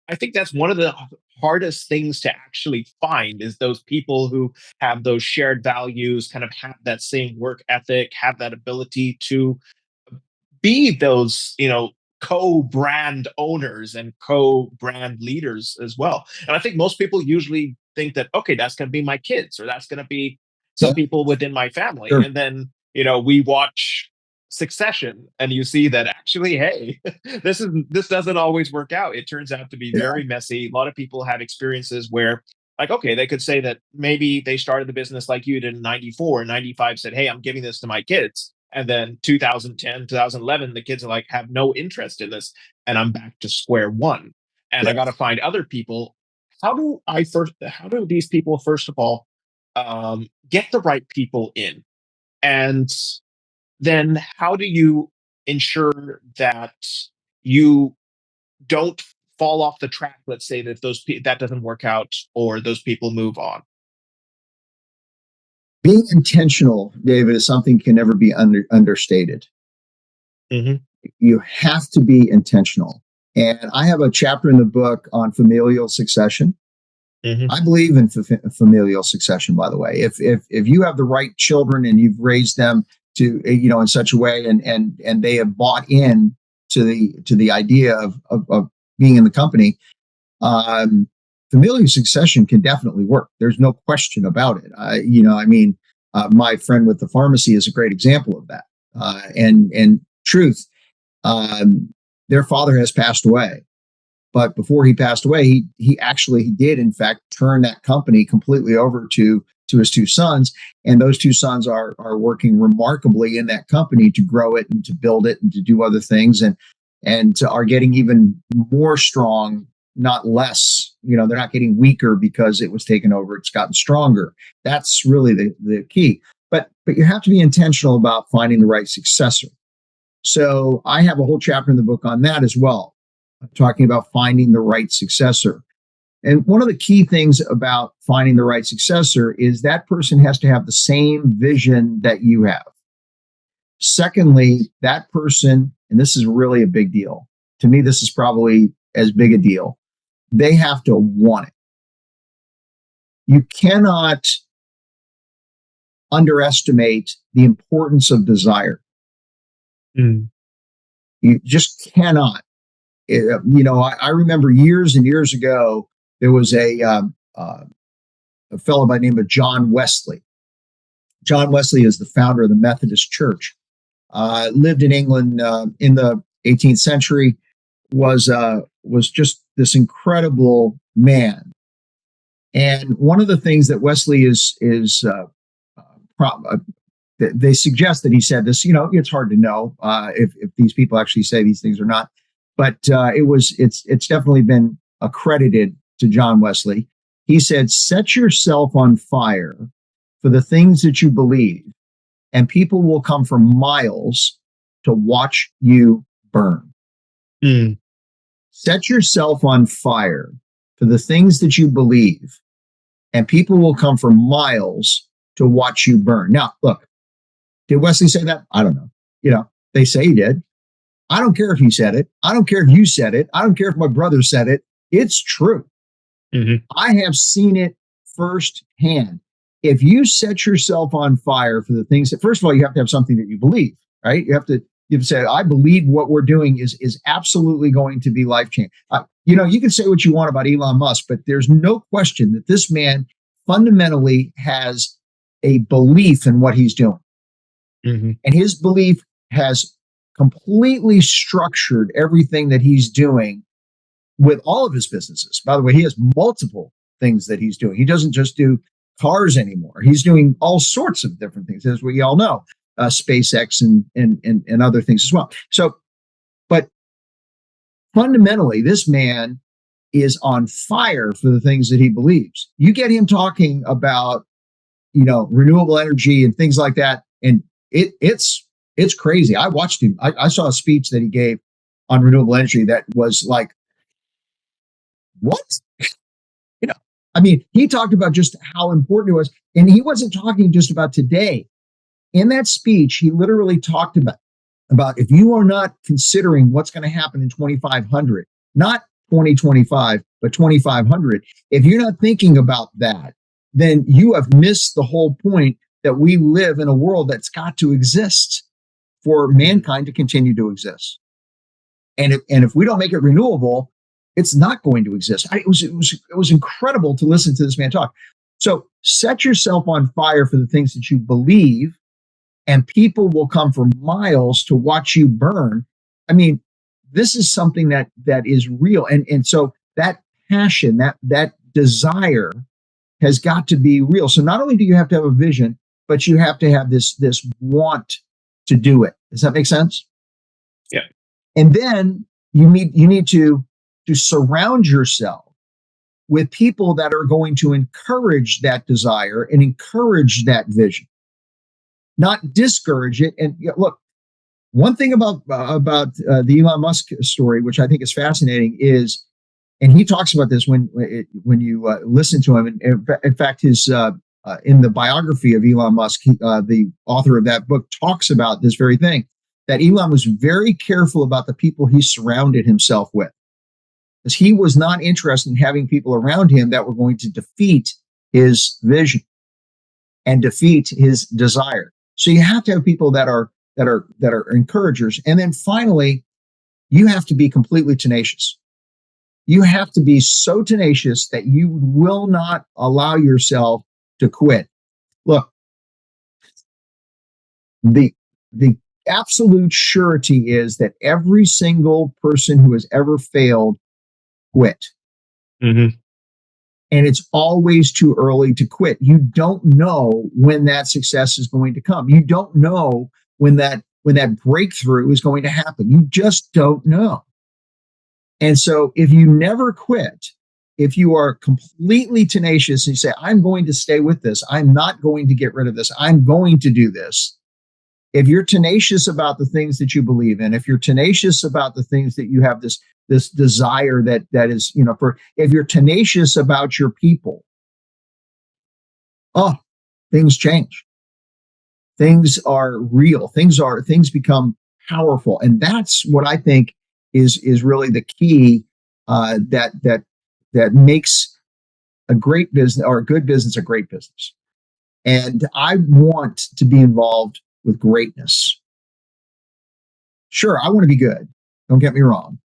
I think that's one of the hardest things to actually find, is those people who have those shared values, kind of have that same work ethic, have that ability to be those, co-brand owners and co-brand leaders as well. And I think most people usually think that, okay, that's going to be my kids, or that's going to be some people within my family. Sure. And then, we watch Succession and you see that actually, hey, this doesn't always work out. It turns out to be very messy. A lot of people have experiences where, like, okay, they could say that maybe they started the business like you did in 94, 95, said, hey, I'm giving this to my kids. And then 2010, 2011, the kids are like, have no interest in this. And I'm back to square one. And I got to find other people. How do these people, first of all, get the right people in? And then how do you ensure that you don't fall off the track? Let's say that that doesn't work out, or those people move on. Being intentional, David, is something that can never be understated. Mm-hmm. You have to be intentional. And I have a chapter in the book on familial succession. Mm-hmm. I believe in familial succession, by the way. If you have the right children and you've raised them to, in such a way, and they have bought in to the idea of being in the company, familial succession can definitely work. There's no question about it. My friend with the pharmacy is a great example of that. And truth, their father has passed away, but before he passed away, he did in fact turn that company completely over to his two sons, and those two sons are working remarkably in that company to grow it and to build it and to do other things, and are getting even more strong, not less. They're not getting weaker because it was taken over. It's gotten stronger. That's really the key. but you have to be intentional about finding the right successor. So I have a whole chapter in the book on that as well, talking about finding the right successor. And one of the key things about finding the right successor is that person has to have the same vision that you have. Secondly, that person, and this is really a big deal. To me, this is probably as big a deal. They have to want it. You cannot underestimate the importance of desire. Mm. You just cannot. I remember years and years ago, there was a fellow by the name of John Wesley. John Wesley is the founder of the Methodist Church. Lived in England in the 18th century. Was just this incredible man. And one of the things that Wesley they suggest that he said this. It's hard to know if these people actually say these things or not, but it's definitely been accredited to John Wesley. He said, "Set yourself on fire for the things that you believe, and people will come from miles to watch you burn." Mm. Set yourself on fire for the things that you believe, and people will come from miles to watch you burn. Now, look, did Wesley say that? I don't know. They say he did. I don't care if he said it. I don't care if you said it. I don't care if my brother said it. It's true. Mm-hmm. I have seen it firsthand. If you set yourself on fire for the things that, first of all, you have to have something that you believe, right? You have to say, I believe what we're doing is absolutely going to be life changing. You can say what you want about Elon Musk, but there's no question that this man fundamentally has a belief in what he's doing. Mm-hmm. And his belief has completely structured everything that he's doing with all of his businesses. By the way, he has multiple things that he's doing. He doesn't just do cars anymore. He's doing all sorts of different things, as we all know, SpaceX and other things as well. So, but fundamentally, this man is on fire for the things that he believes. You get him talking about, renewable energy and things like that, and it's crazy. I watched him. I saw a speech that he gave on renewable energy that was like, what? He talked about just how important it was. And he wasn't talking just about today. In that speech, he literally talked about if you are not considering what's going to happen in 2500, not 2025, but 2500, if you're not thinking about that, then you have missed the whole point that we live in a world that's got to exist for mankind to continue to exist. And if we don't make it renewable, it's not going to exist. It was incredible to listen to this man talk. So set yourself on fire for the things that you believe, and people will come from miles to watch you burn. This is something that is real. And so that passion, that desire has got to be real. So not only do you have to have a vision, but you have to have this want to do it. Does that make sense? Yeah. And then you need to surround yourself with people that are going to encourage that desire and encourage that vision, not discourage it. And look, one thing about the Elon Musk story, which I think is fascinating, is, and he talks about this when you listen to him. And in fact, his in the biography of Elon Musk, the author of that book talks about this very thing, that Elon was very careful about the people he surrounded himself with, because he was not interested in having people around him that were going to defeat his vision and defeat his desire. So you have to have people that are encouragers. And then finally, you have to be completely tenacious. You have to be so tenacious that you will not allow yourself to quit. Look, the absolute surety is that every single person who has ever failed quit. Mm-hmm. And it's always too early to quit. You don't know when that success is going to come. You don't know when that breakthrough is going to happen. You just don't know. And so if you never quit, if you are completely tenacious and you say, I'm going to stay with this, I'm not going to get rid of this, I'm going to do this. If you're tenacious about the things that you believe in, if you're tenacious about the things that you have this desire that is, if you're tenacious about your people, things change. Things are real. Things become powerful. And that's what I think is really the key that makes a great business or a good business a great business. And I want to be involved with greatness. Sure, I want to be good. Don't get me wrong.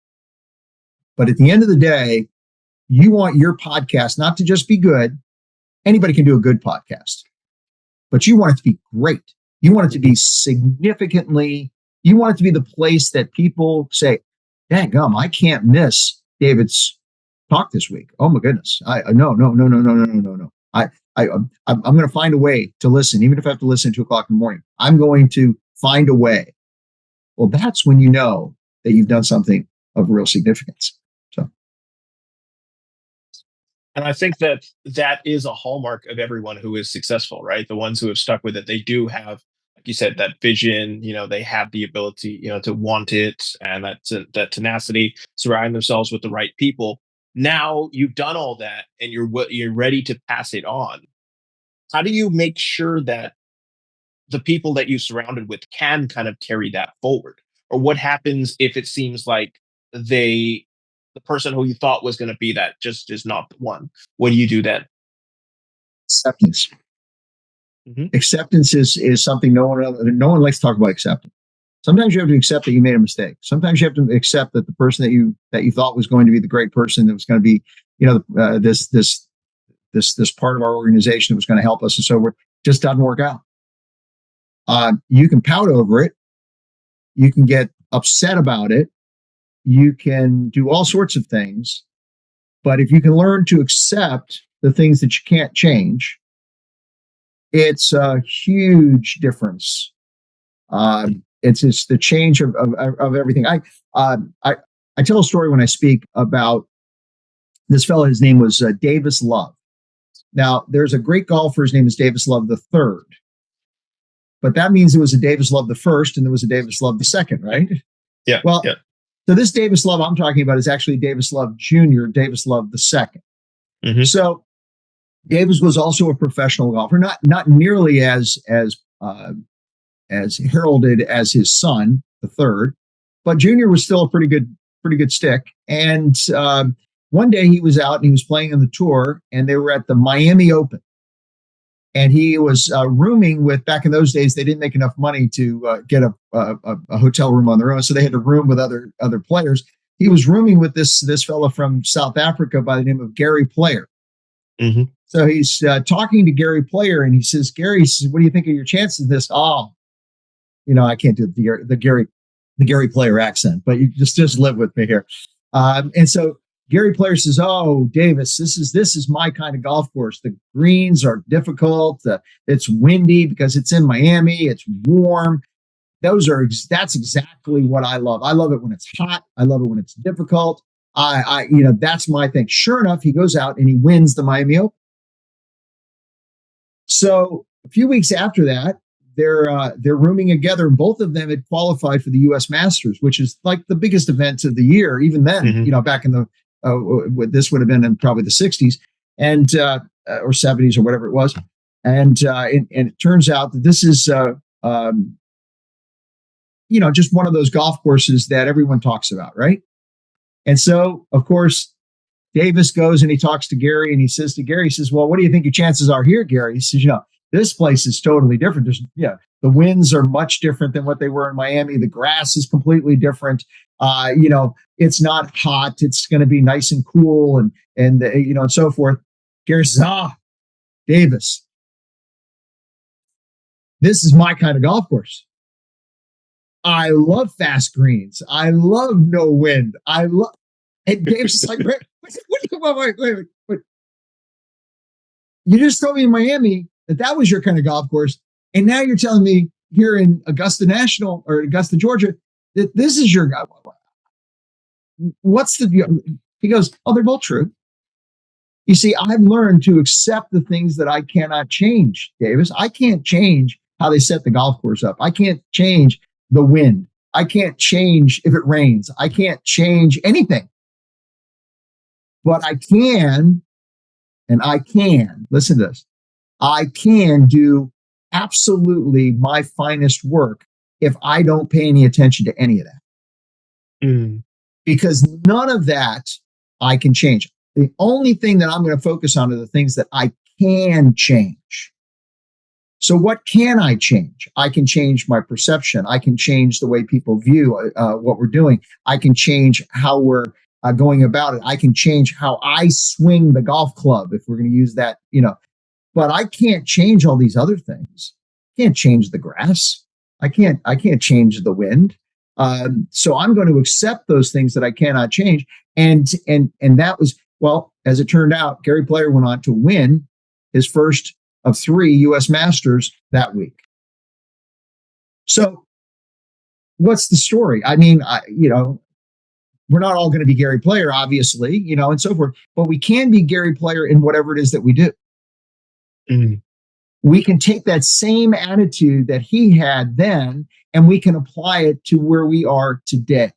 But at the end of the day, you want your podcast not to just be good. Anybody can do a good podcast, but you want it to be great. You want it to be significantly, you want it to be the place that people say, dang gum, I can't miss David's talk this week. Oh my goodness. No. I'm going to find a way to listen, even if I have to listen at 2:00 in the morning. I'm going to find a way. Well, that's when you know that you've done something of real significance. So, and I think that is a hallmark of everyone who is successful, right? The ones who have stuck with it, they do have, like you said, that vision. They have the ability, to want it, and that tenacity, surrounding themselves with the right people. Now you've done all that, and you're ready to pass it on. How do you make sure that the people that you surrounded with can kind of carry that forward? Or what happens if it seems like the person who you thought was going to be that just is not the one? What do you do then? acceptance. Acceptance is something no one likes to talk about acceptance. Sometimes you have to accept that you made a mistake. Sometimes you have to accept that the person that you thought was going to be the great person that was going to be, this part of our organization that was going to help us and so forth just doesn't work out. You can pout over it. You can get upset about it. You can do all sorts of things. But if you can learn to accept the things that you can't change, it's a huge difference. It's the change of everything. I tell a story when I speak about this fellow. His name was Davis Love. Now, there's a great golfer. His name is Davis Love the third. But that means there was a Davis Love the first and there was a Davis Love the second, right? Yeah. Well, yeah. So this Davis Love I'm talking about is actually Davis Love Jr., Davis Love the second. Mm-hmm. So Davis was also a professional golfer, not nearly as heralded as his son, the third, but Junior was still a pretty good stick. And one day he was out and he was playing on the tour, and they were at the Miami Open. And he was rooming with, back in those days, they didn't make enough money to get a hotel room on their own, so they had to room with other players. He was rooming with this fellow from South Africa by the name of Gary Player. Mm-hmm. So he's talking to Gary Player, and he says, "Gary, what do you think of your chances of this?" Oh, I can't do the Gary Player accent, but you just live with me here. And so Gary Player says, "Oh, Davis, this is my kind of golf course. The greens are difficult. It's windy because it's in Miami. It's warm. That's exactly what I love. I love it when it's hot. I love it when it's difficult. That's my thing." Sure enough, he goes out and he wins the Miami Open. So a few weeks after that, they're rooming together, and both of them had qualified for the U.S. Masters, which is like the biggest event of the year. Even then, Mm-hmm. back in the this would have been in probably the 60s and or 70s or whatever it was, and it turns out that this is just one of those golf courses that everyone talks about, right? And so, of course, Davis goes and he talks to Gary, and he says to Gary, he says, "Well, what do you think your chances are here, Gary?" He says, "This place is totally different. The winds are much different than what they were in Miami. The grass is completely different. It's not hot. It's going to be nice and cool and so forth." Gary says, "Davis, this is my kind of golf course. I love fast greens. I love no wind. And Davis is like, wait. You just told me in Miami that was your kind of golf course. And now you're telling me here in Augusta National or Augusta, Georgia, that this is your, what's the," he goes, "Oh, they're both true. You see, I've learned to accept the things that I cannot change, Davis. I can't change how they set the golf course up. I can't change the wind. I can't change if it rains. I can't change anything. But I can, listen to this, I can do absolutely my finest work if I don't pay any attention to any of that. Mm. Because none of that I can change. The only thing that I'm going to focus on are the things that I can change. So what can I change? I can change my perception. I can change the way people view what we're doing. I can change how we're going about it. I can change how I swing the golf club, if we're going to use that, but I can't change all these other things. I can't change the grass. I can't change the wind. So I'm going to accept those things that I cannot change. And that was, well, as it turned out, Gary Player went on to win his first of 3 U.S. Masters that week. So what's the story? I mean, we're not all going to be Gary Player, obviously, and so forth, but we can be Gary Player in whatever it is that we do. Mm. We can take that same attitude that he had then, and we can apply it to where we are today.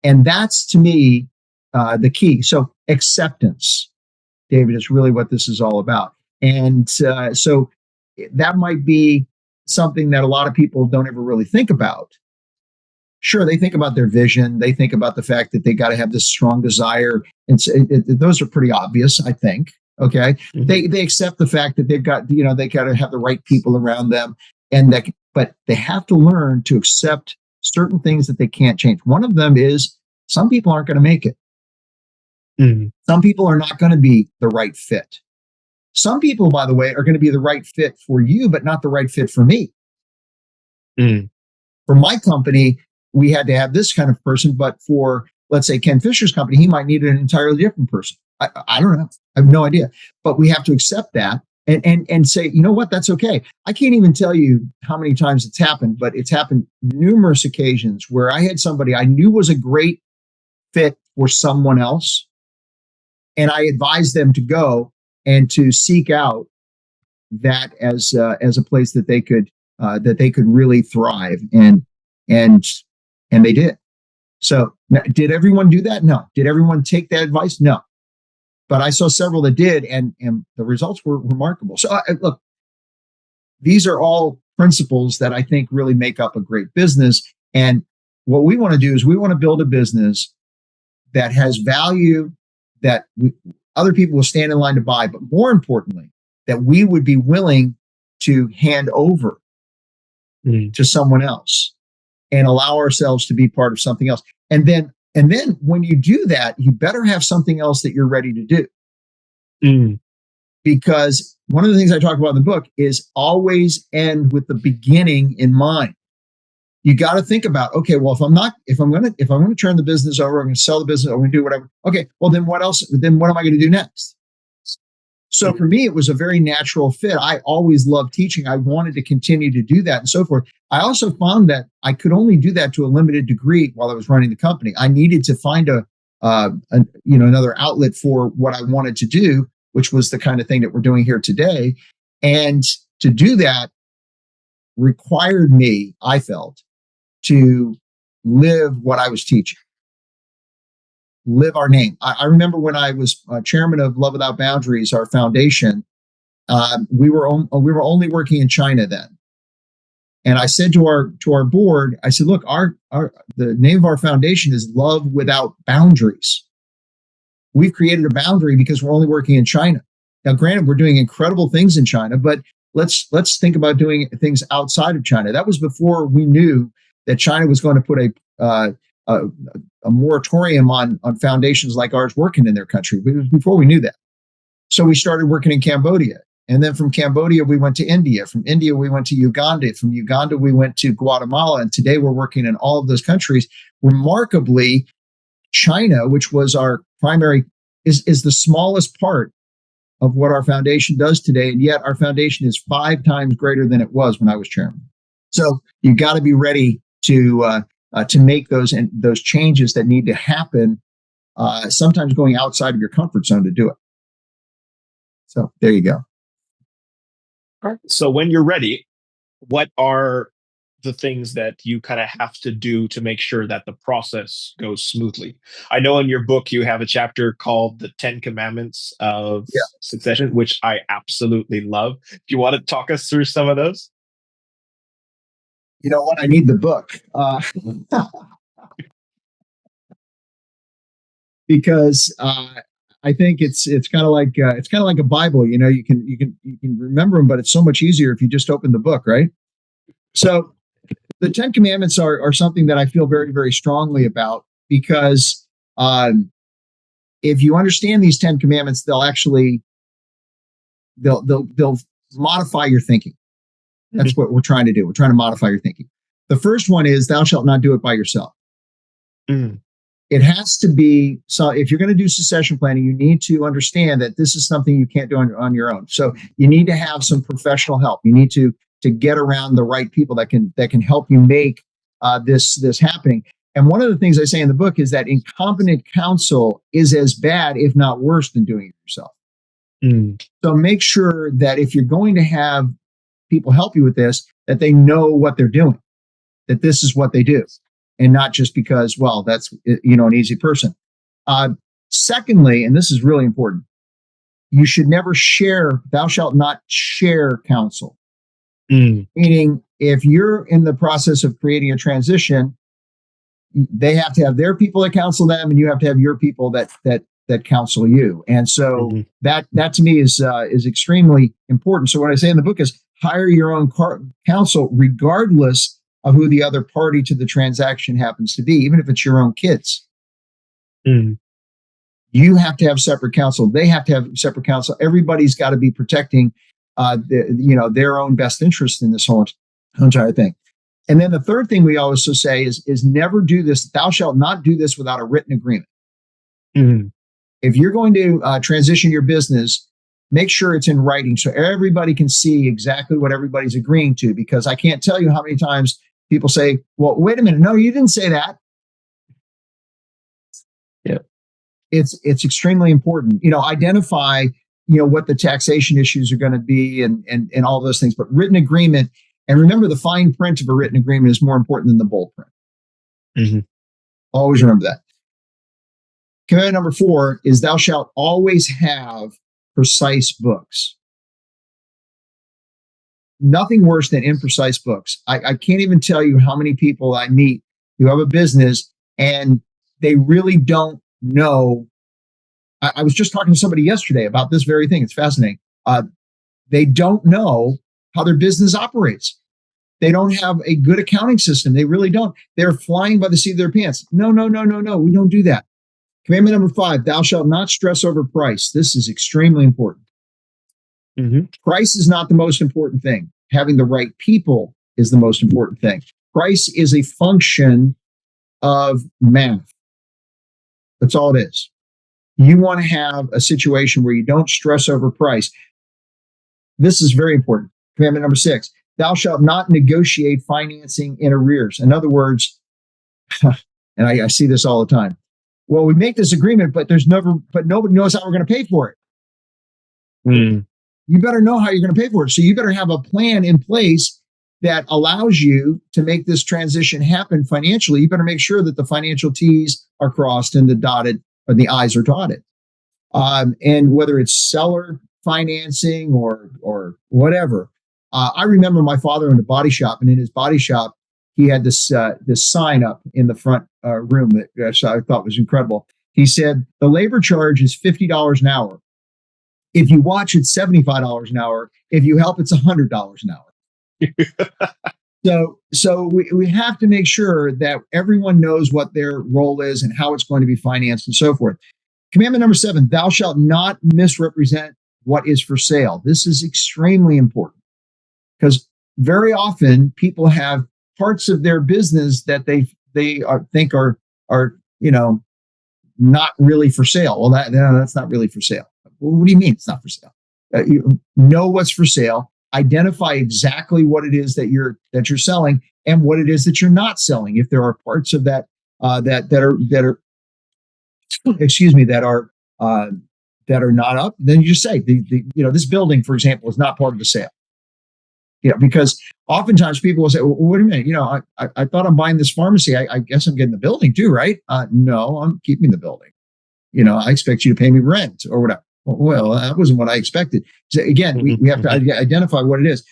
And that's, to me, the key. So acceptance, David, is really what this is all about. And so that might be something that a lot of people don't ever really think about. Sure, they think about their vision. They think about the fact that they got to have this strong desire. And those are pretty obvious, I think. Okay. Mm-hmm. They accept the fact that they've got, they got to have the right people around them, but they have to learn to accept certain things that they can't change. One of them is some people aren't going to make it. Mm-hmm. Some people are not going to be the right fit. Some people, by the way, are going to be the right fit for you, but not the right fit for me. Mm-hmm. For my company, we had to have this kind of person, but for, let's say, Ken Fisher's company, he might need an entirely different person. I don't know. I have no idea. But we have to accept that and say, you know what, that's okay. I can't even tell you how many times it's happened, but it's happened numerous occasions where I had somebody I knew was a great fit for someone else, and I advised them to go and to seek out that as a place that they could really thrive, and they did. So did everyone do that? No. Did everyone take that advice? No. But I saw several that did, and the results were remarkable. So look, these are all principles that I think really make up a great business. And what we want to do is we want to build a business that has value, that other people will stand in line to buy, but more importantly, that we would be willing to hand over to someone else and allow ourselves to be part of something else. And then when you do that, you better have something else that you're ready to do. Mm. Because one of the things I talk about in the book is always end with the beginning in mind. You got to think about, okay, well, if I'm going to turn the business over, I'm going to sell the business, I'm going to do whatever. Okay, well, then what else? Then what am I going to do next? So for me, it was a very natural fit. I always loved teaching. I wanted to continue to do that and so forth. I also found that I could only do that to a limited degree while I was running the company. I needed to find another outlet for what I wanted to do, which was the kind of thing that we're doing here today. And to do that required me, I felt, to live what I was teaching. Live our name. I remember when I was chairman of Love Without Boundaries, our foundation, we were only working in China then. And I said to our board, I said, look, the name of our foundation is Love Without Boundaries. We've created a boundary because we're only working in China. Now, granted, we're doing incredible things in China, but let's think about doing things outside of China. That was before we knew that China was going to put a moratorium on foundations like ours working in their country. It was before we knew that. So we started working in Cambodia. And then from Cambodia, we went to India. From India, we went to Uganda. From Uganda, we went to Guatemala. And today we're working in all of those countries. Remarkably, China, which was our primary, is the smallest part of what our foundation does today. And yet our foundation is 5 times greater than it was when I was chairman. So you got to be ready to make those changes that need to happen, sometimes going outside of your comfort zone to do it. So there you go. All right. So when you're ready, what are the things that you kind of have to do to make sure that the process goes smoothly? I know in your book you have a chapter called The 10 Commandments of Yeah. Succession, which I absolutely love. Do you want to talk us through some of those? You know what? I need the book because I think it's kind of like a Bible. You know, you can remember them, but it's so much easier if you just open the book, right? So the Ten Commandments are something that I feel very, very strongly about because if you understand these Ten Commandments, they'll modify your thinking. That's what we're trying to do. We're trying to modify your thinking. The first one is thou shalt not do it by yourself. Mm. It has to be, so if you're going to do succession planning, you need to understand that this is something you can't do on your own. So you need to have some professional help. You need to get around the right people that can help you make this happening. And one of the things I say in the book is that incompetent counsel is as bad, if not worse, than doing it yourself. Mm. So make sure that if you're going to have people help you with this, that they know what they're doing, that this is what they do, and not just because, well, that's, an easy person. Secondly, and this is really important, you should never share, thou shalt not share counsel. Mm. Meaning, if you're in the process of creating a transition, they have to have their people that counsel them, and you have to have your people that counsel you. And so that to me is extremely important. So what I say in the book is hire your own counsel, regardless of who the other party to the transaction happens to be, even if it's your own kids. Mm. You have to have separate counsel. They have to have separate counsel. Everybody's got to be protecting their own best interest in this whole entire thing. And then the third thing we also say is never do this. Thou shalt not do this without a written agreement. Mm. If you're going to transition your business, make sure it's in writing so everybody can see exactly what everybody's agreeing to, because I can't tell you how many times people say, well, wait a minute. No, you didn't say that. Yeah. It's extremely important. Identify, what the taxation issues are going to be and all those things, but written agreement. And remember, the fine print of a written agreement is more important than the bold print. Mm-hmm. Always remember that. Commandment number 4 is thou shalt always have precise books. Nothing worse than imprecise books. I can't even tell you how many people I meet who have a business and they really don't know. I was just talking to somebody yesterday about this very thing. It's fascinating. They don't know how their business operates. They don't have a good accounting system. They really don't. They're flying by the seat of their pants. No. We don't do that. Commandment number 5, thou shalt not stress over price. This is extremely important. Mm-hmm. Price is not the most important thing. Having the right people is the most important thing. Price is a function of math. That's all it is. You want to have a situation where you don't stress over price. This is very important. Commandment number 6, thou shalt not negotiate financing in arrears. In other words, and I see this all the time. Well, we make this agreement, but nobody knows how we're going to pay for it. Mm. You better know how you're going to pay for it. So you better have a plan in place that allows you to make this transition happen financially. You better make sure that the financial T's are crossed and the I's are dotted. And whether it's seller financing or whatever. I remember my father owned a body shop, and in his body shop, he had this sign up in the front room that I thought was incredible. He said, the labor charge is $50 an hour. If you watch, it's $75 an hour. If you help, it's $100 an hour. So we have to make sure that everyone knows what their role is and how it's going to be financed and so forth. Commandment number 7, thou shalt not misrepresent what is for sale. This is extremely important because very often people have parts of their business that they think are not really for sale. Well, that's not really for sale. Well, what do you mean it's not for sale? You know what's for sale. Identify exactly what it is that you're selling and what it is that you're not selling. If there are parts of that that are that are not up, then you just say, this building, for example, is not part of the sale. Because oftentimes people will say, well, wait a minute, I thought I'm buying this pharmacy. I guess I'm getting the building too, right? No, I'm keeping the building. I expect you to pay me rent or whatever. Well, that wasn't what I expected. So again, we have to identify what it is.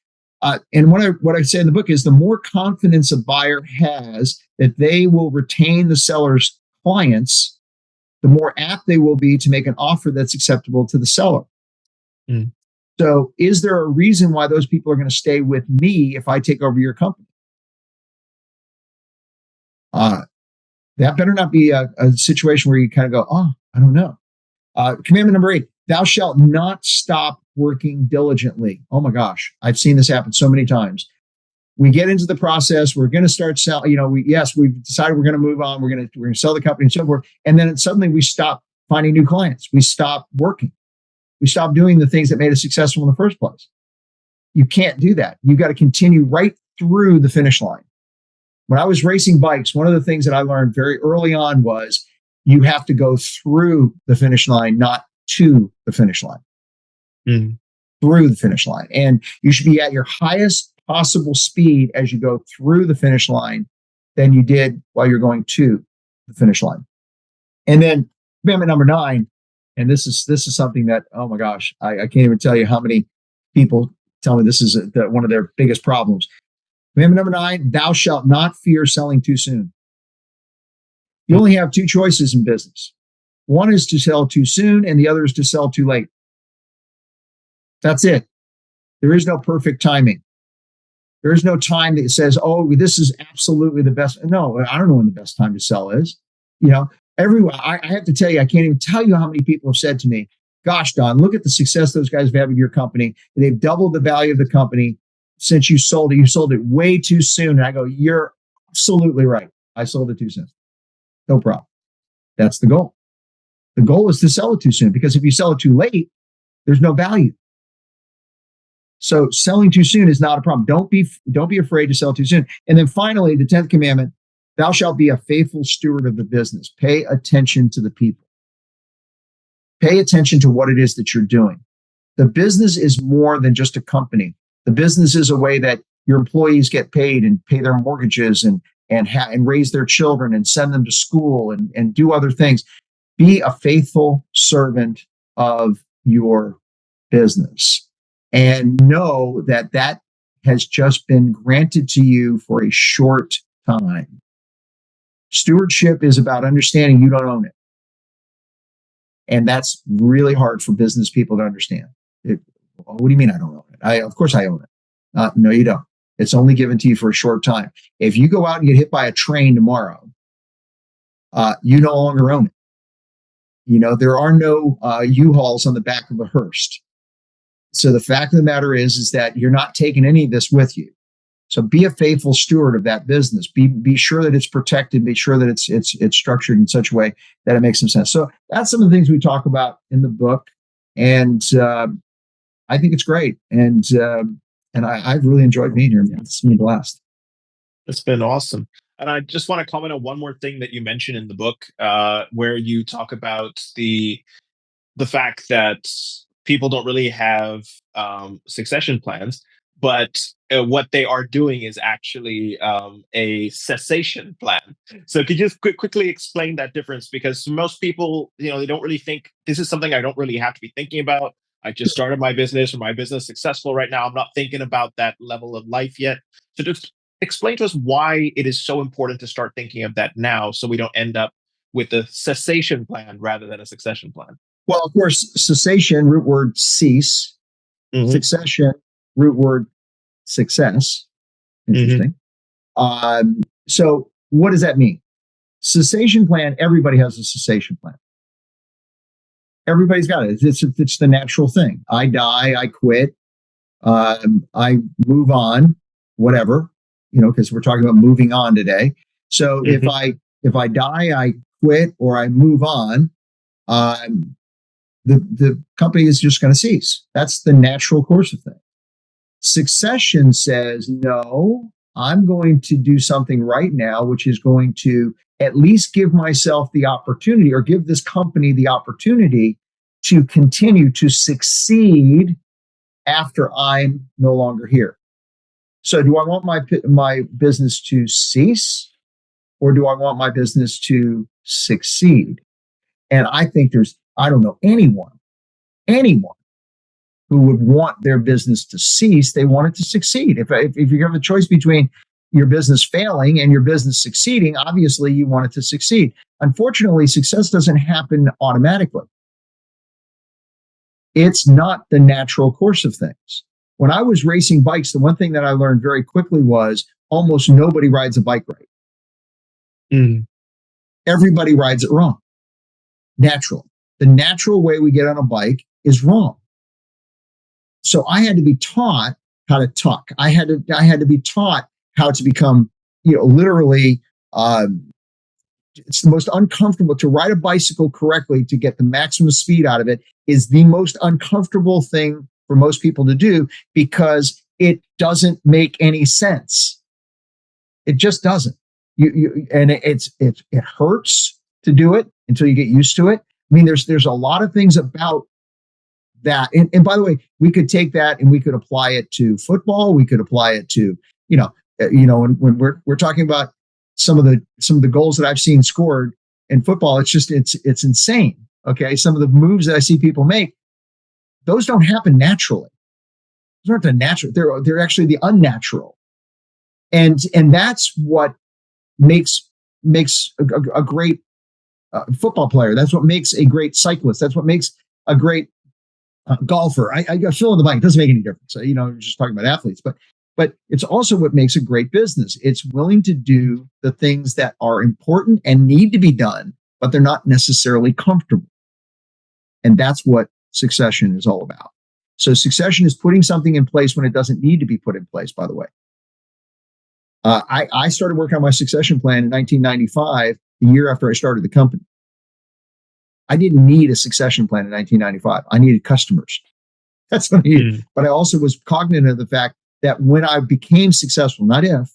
And what I say in the book is the more confidence a buyer has that they will retain the seller's clients, the more apt they will be to make an offer that's acceptable to the seller. Mm. So is there a reason why those people are going to stay with me if I take over your company? That better not be a situation where you kind of go, oh, I don't know. Commandment number 8, thou shalt not stop working diligently. Oh my gosh, I've seen this happen so many times. We get into the process, we're going to start selling, we've decided we're going to move on, we're going to sell the company and so forth. And then suddenly we stop finding new clients. We stop working. We stop doing the things that made us successful in the first place. You can't do that. You've got to continue right through the finish line. When I was racing bikes, one of the things that I learned very early on was you have to go through the finish line, not to the finish line. Mm. Through the finish line. And you should be at your highest possible speed as you go through the finish line than you did while you're going to the finish line. And then commandment number 9, and this is something that, oh my gosh, I can't even tell you how many people tell me this is one of their biggest problems. Commandment number 9, thou shalt not fear selling too soon. You only have 2 choices in business. One is to sell too soon, and the other is to sell too late. That's it. There is no perfect timing. There is no time that says, oh, this is absolutely the best. No, I don't know when the best time to sell is. Everyone, I have to tell you, I can't even tell you how many people have said to me, gosh, Don, look at the success those guys have had with your company. They've doubled the value of the company since you sold it. You sold it way too soon. And I go, you're absolutely right. I sold it too soon. No problem. That's the goal. The goal is to sell it too soon, because if you sell it too late, there's no value. So selling too soon is not a problem. Don't be afraid to sell too soon. And then finally, the 10th commandment, thou shalt be a faithful steward of the business. Pay attention to the people. Pay attention to what it is that you're doing. The business is more than just a company. The business is a way that your employees get paid and pay their mortgages and raise their children and send them to school and do other things. Be a faithful servant of your business. And know that has just been granted to you for a short time. Stewardship is about understanding you don't own it. And that's really hard for business people to understand. What do you mean I don't own it? Of course I own it. No, you don't. It's only given to you for a short time. If you go out and get hit by a train tomorrow, you no longer own it. There are no U-Hauls on the back of a hearse. So the fact of the matter is that you're not taking any of this with you. So be a faithful steward of that business. Be sure that it's protected. Be sure that it's structured in such a way that it makes some sense. So that's some of the things we talk about in the book, and I think it's great. And I've really enjoyed being here. It's been a blast. It's been awesome. And I just want to comment on one more thing that you mentioned in the book, where you talk about the fact that people don't really have succession plans, but what they are doing is actually a cessation plan. So could you just quickly explain that difference? Because most people, they don't really think this is something I don't really have to be thinking about. I just started my business, or my business is successful right now. I'm not thinking about that level of life yet. So just explain to us why it is so important to start thinking of that now, so we don't end up with a cessation plan rather than a succession plan. Well, of course, cessation, root word cease. Mm-hmm. Succession, root word success. Interesting. Mm-hmm. So what does that mean? Cessation plan, everybody has a cessation plan. Everybody's got it. It's the natural thing. I die, I quit, I move on, whatever, because we're talking about moving on today. So if I die, I quit, or I move on, the company is just going to cease. That's the natural course of things. Succession says, no, I'm going to do something right now, which is going to at least give myself the opportunity, or give this company the opportunity to continue to succeed after I'm no longer here. So do I want my business to cease, or do I want my business to succeed? And I think I don't know anyone who would want their business to cease. They want it to succeed. If you have a choice between your business failing and your business succeeding, obviously you want it to succeed. Unfortunately, success doesn't happen automatically. It's not the natural course of things. When I was racing bikes, the one thing that I learned very quickly was almost nobody rides a bike right. Mm. Everybody rides it wrong. Naturally. The natural way we get on a bike is wrong. So I had to be taught how to tuck. I had to be taught how to become, literally, it's the most uncomfortable to ride a bicycle correctly to get the maximum speed out of it is the most uncomfortable thing for most people to do because it doesn't make any sense. It just doesn't. It hurts to do it until you get used to it. I mean, there's a lot of things about that. And by the way, we could take that and we could apply it to football. We could apply it to, when we're talking about some of the goals that I've seen scored in football, it's insane. Okay. Some of the moves that I see people make, those don't happen naturally. Those aren't the natural. They're actually the unnatural. And that's what makes a great football player. That's what makes a great cyclist. That's what makes a great golfer. I fill in the blank. It doesn't make any difference. You're just talking about athletes, but it's also what makes a great business. It's willing to do the things that are important and need to be done, but they're not necessarily comfortable. And that's what succession is all about. So succession is putting something in place when it doesn't need to be put in place, by the way. I started working on my succession plan in 1995, the year after I started the company. I didn't need a succession plan in 1995. I needed customers. That's what I needed. But I also was cognizant of the fact that when I became successful, not if,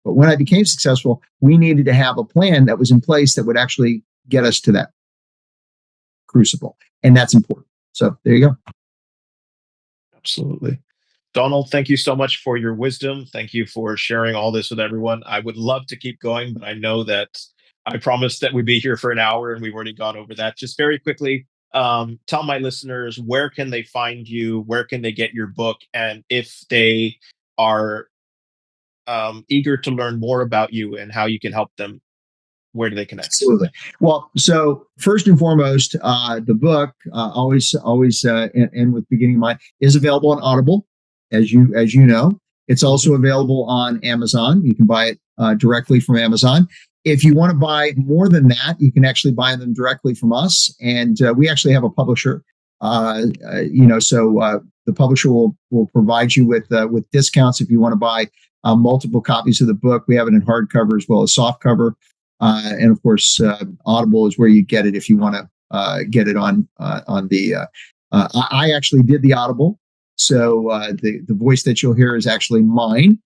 but when I became successful, we needed to have a plan that was in place that would actually get us to that crucible. And that's important. So there you go. Absolutely. Donald, thank you so much for your wisdom. Thank you for sharing all this with everyone. I would love to keep going, but I know that I promised that we'd be here for an hour and we've already gone over that. Just very quickly, tell my listeners, where can they find you? Where can they get your book? And if they are eager to learn more about you and how you can help them, where do they connect? Absolutely. Well, so first and foremost, the book, always and with beginning in mind, is available on Audible, as you know. It's also available on Amazon. You can buy it directly from Amazon. If you want to buy more than that, you can actually buy them directly from us, and we actually have a publisher. So the publisher will provide you with discounts if you want to buy multiple copies of the book. We have it in hardcover as well as softcover. And of course, Audible is where you get it if you want to get it on the. I actually did the Audible, so the voice that you'll hear is actually mine,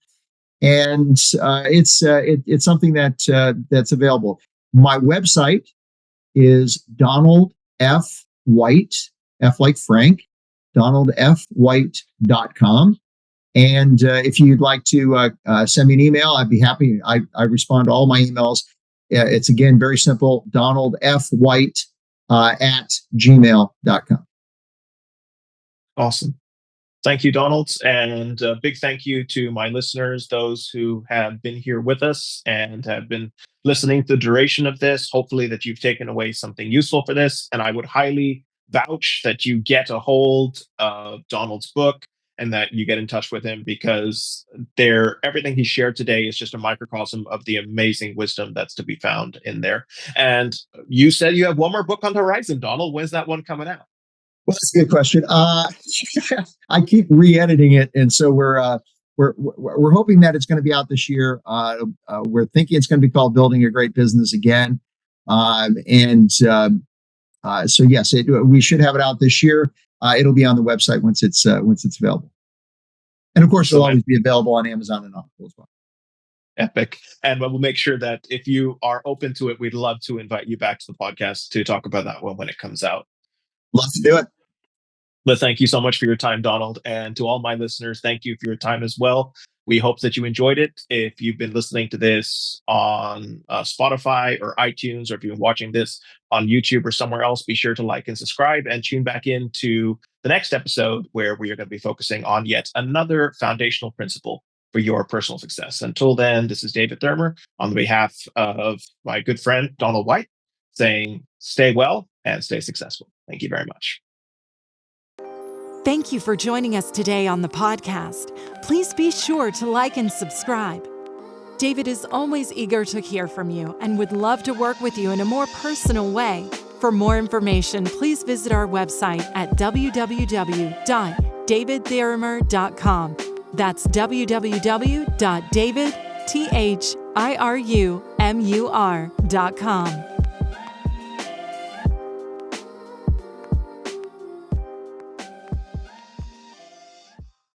and it's something that's available. My website is Donald F. White, F like Frank, DonaldFWhite.com. And if you'd like to send me an email, I'd be happy. I respond to all my emails. It's, again, very simple, Donald F. White at gmail.com. Awesome. Thank you, Donald. And a big thank you to my listeners, those who have been here with us and have been listening to the duration of this. Hopefully that you've taken away something useful for this. And I would highly vouch that you get a hold of Donald's book and that you get in touch with him, because everything he shared today is just a microcosm of the amazing wisdom that's to be found in there. And you said you have one more book on the horizon, Donald. When's that one coming out? Well, that's a good question. I keep re-editing it, and so we're hoping that it's going to be out this year. We're thinking it's going to be called "Building a Great Business Again," so yes, we should have it out this year. It'll be on the website once it's available, and of course, it'll always be available on Amazon and Audible as well. Epic. And we'll make sure that if you are open to it, we'd love to invite you back to the podcast to talk about that one when it comes out. Love to do it. But thank you so much for your time, Donald. And to all my listeners, thank you for your time as well. We hope that you enjoyed it. If you've been listening to this on Spotify or iTunes, or if you've been watching this on YouTube or somewhere else, be sure to like and subscribe and tune back in to the next episode where we are going to be focusing on yet another foundational principle for your personal success. Until then, this is David Thurmer on behalf of my good friend, Donald White, saying stay well and stay successful. Thank you very much. Thank you for joining us today on the podcast. Please be sure to like and subscribe. David is always eager to hear from you and would love to work with you in a more personal way. For more information, please visit our website at www.davidthirimer.com. That's www.davidthirumur.com.